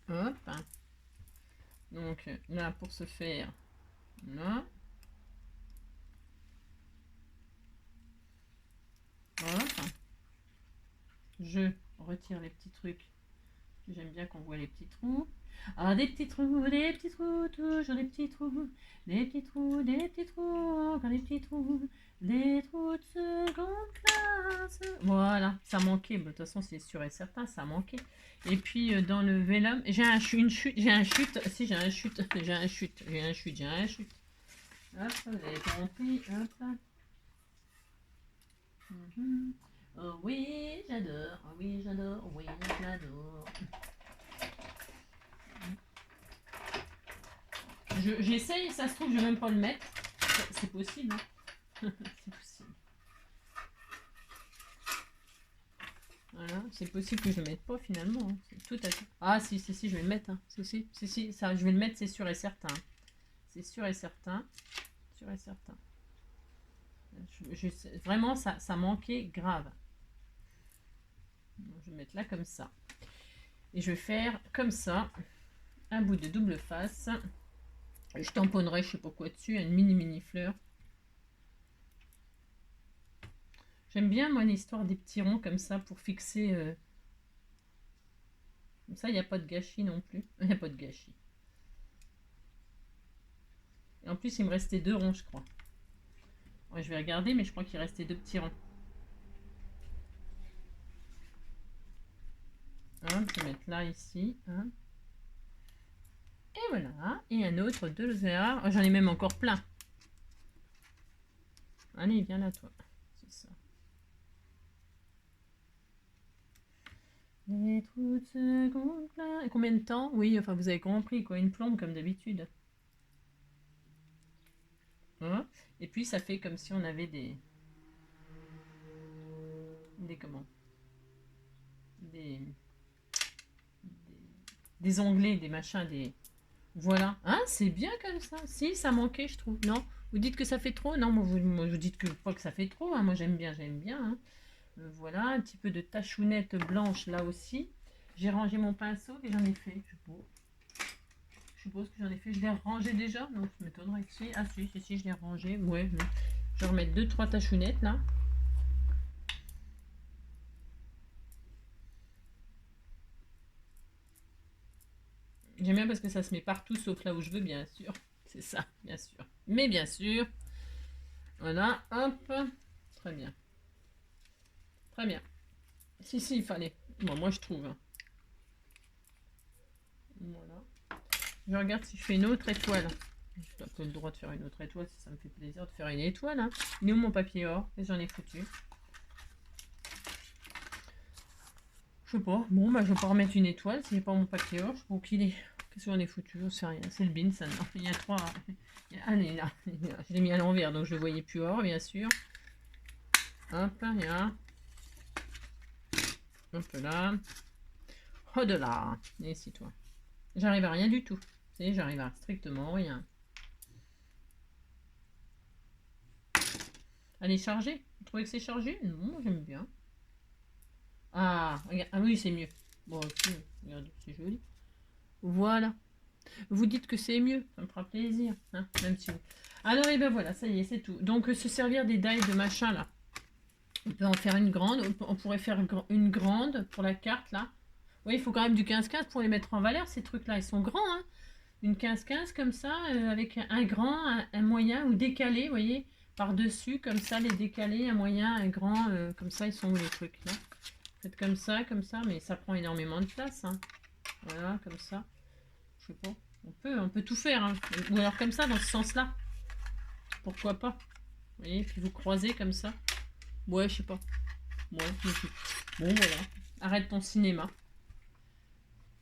Hop. Hein. Donc là pour se faire, là. Hop. Je retire les petits trucs. J'aime bien qu'on voit les petits trous. Ah, des petits trous, toujours des petits trous. Des petits trous, encore des petits trous. Des trous de seconde classe. Voilà, ça manquait. De toute façon, c'est sûr et certain, ça manquait. Et puis, dans le vélum, j'ai une chute. J'ai un chute. Si, j'ai un chute. J'ai un chute. Hop, vous avez compris. Hop. Oh oui, j'adore. Oh oui, j'adore. Oui, j'adore. J'essaye, ça se trouve, je vais même pas le mettre. C'est possible. Hein. C'est possible. Voilà, c'est possible que je le mette pas finalement. Hein. Tout à fait. Ah si, je vais le mettre. Hein. Si, ça, je vais le mettre, c'est sûr et certain. C'est sûr et certain. Sûr et certain. Vraiment, ça manquait grave. Je vais mettre là comme ça. Et je vais faire comme ça, un bout de double face. Je tamponnerai, je sais pas quoi dessus, une mini fleur. J'aime bien moi l'histoire des petits ronds comme ça pour fixer. Comme ça, il n'y a pas de gâchis non plus. Il n'y a pas de gâchis. Et en plus, il me restait 2 ronds, je crois. Ouais, je vais regarder, mais je crois qu'il restait 2 petits ronds. Hein, je vais mettre là, ici. Hein. Et voilà. Et un autre, 2 0. Oh, j'en ai même encore plein. Allez, viens là, toi. C'est ça. Les trous de seconde plein. Et combien de temps? Oui, enfin, vous avez compris, quoi. Une plombe, comme d'habitude. Hein. Et puis, ça fait comme si on avait des comment? des, des onglets, des machins, des... Voilà. Hein, c'est bien comme ça. Si, ça manquait, je trouve. Non? Vous dites que ça fait trop? Non, vous dites que pas que ça fait trop. Hein. Moi, j'aime bien, j'aime bien. Hein. Voilà, un petit peu de tachounette blanche là aussi. J'ai rangé mon pinceau et j'en ai fait. Je suppose que j'en ai fait. Je l'ai rangé déjà? Non, ça m'étonnerait que si. Ah si, je l'ai rangé. Ouais, non. Je vais remettre 2-3 tachounettes là. J'aime bien parce que ça se met partout sauf là où je veux, bien sûr. C'est ça, bien sûr. Mais bien sûr. Voilà, hop. Très bien. Très bien. Si, il fallait. Bon, moi je trouve. Voilà. Je regarde si je fais une autre étoile. J'ai un peu le droit de faire une autre étoile si ça me fait plaisir de faire une étoile. Hein. Il est où mon papier or? Et j'en ai foutu. Je sais pas. Bon, bah je vais pas remettre une étoile si j'ai pas mon papier or. Je sais pas où qu'il est. Qu'est-ce qu'on est foutu? Je sais rien. C'est le bin, ça. Non. Il y a 3. Allez, là. Je l'ai mis à l'envers, donc je le voyais plus or, bien sûr. Hop, là. Hop là. Oh de là. Et si toi. J'arrive à rien du tout. C'est, j'arrive à strictement rien. Elle est chargée? Vous trouvez que c'est chargé? Non, j'aime bien. Ah, regarde. Ah oui, c'est mieux. Bon, aussi, regardez, c'est joli. Voilà. Vous dites que c'est mieux, ça me fera plaisir. Hein, même si... Alors, et ben voilà, ça y est, c'est tout. Donc, se servir des dies de machin, là. On peut en faire une grande. On pourrait faire une grande pour la carte, là. Oui, il faut quand même du 15-15 pour les mettre en valeur, ces trucs-là. Ils sont grands, hein. Une 15-15 comme ça, avec un grand, un moyen ou décalé, vous voyez, par-dessus, comme ça, les décalés, un moyen, un grand, comme ça, ils sont où les trucs, là? Faites comme ça, mais ça prend énormément de place, hein. Voilà, comme ça. Je sais pas. On peut tout faire, hein. Ou alors comme ça, dans ce sens-là. Pourquoi pas? Vous voyez, puis vous croisez comme ça. Ouais, je sais pas. Ouais, bon, voilà. Arrête ton cinéma.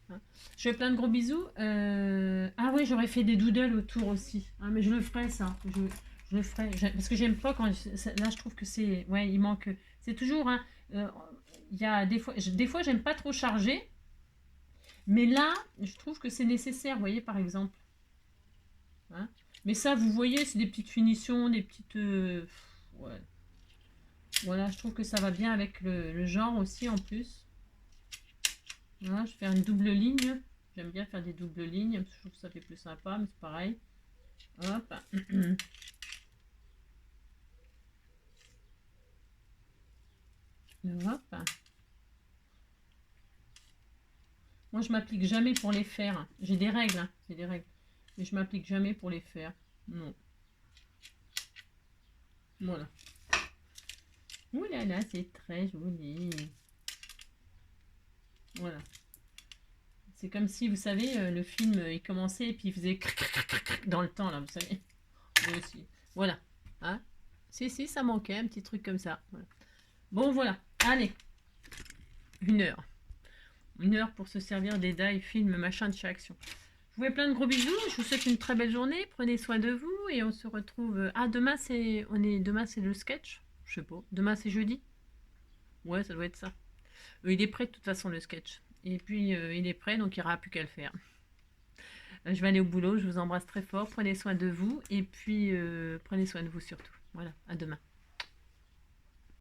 Hein. Je fais plein de gros bisous. Ah ouais, j'aurais fait des doodles autour aussi. Ah, mais je le ferai, ça. Je le ferai. Parce que j'aime pas quand... Là, je trouve que c'est... Ouais, il manque... C'est toujours... Hein, il y a des fois, j'aime pas trop charger. Mais là, je trouve que c'est nécessaire, vous voyez, par exemple. Hein. Mais ça, vous voyez, c'est des petites finitions, des petites... ouais. Voilà, je trouve que ça va bien avec le genre aussi, en plus. Voilà, je vais faire une double ligne. J'aime bien faire des doubles lignes, je trouve que ça fait plus sympa, mais c'est pareil. Hop. Hop. Moi, je m'applique jamais pour les faire. J'ai des règles, hein, j'ai des règles. Mais je m'applique jamais pour les faire. Non. Voilà. Ouh là là, c'est très joli. Voilà. C'est comme si, vous savez, le film, il commençait et puis il faisait dans le temps, là, vous savez. Moi aussi. Voilà. Hein? Si, ça manquait, un petit truc comme ça. Voilà. Bon, voilà. Allez. 1 heure. 1 heure pour se servir des die, films, machin de chez Action. Je vous fais plein de gros bisous. Je vous souhaite une très belle journée. Prenez soin de vous et on se retrouve... Ah, demain, c'est le sketch. Je sais pas. Demain, c'est jeudi. Ouais, ça doit être ça. Il est prêt de toute façon, le sketch. Et puis, il est prêt, donc il n'y aura plus qu'à le faire. Je vais aller au boulot. Je vous embrasse très fort. Prenez soin de vous. Et puis, prenez soin de vous surtout. Voilà, à demain.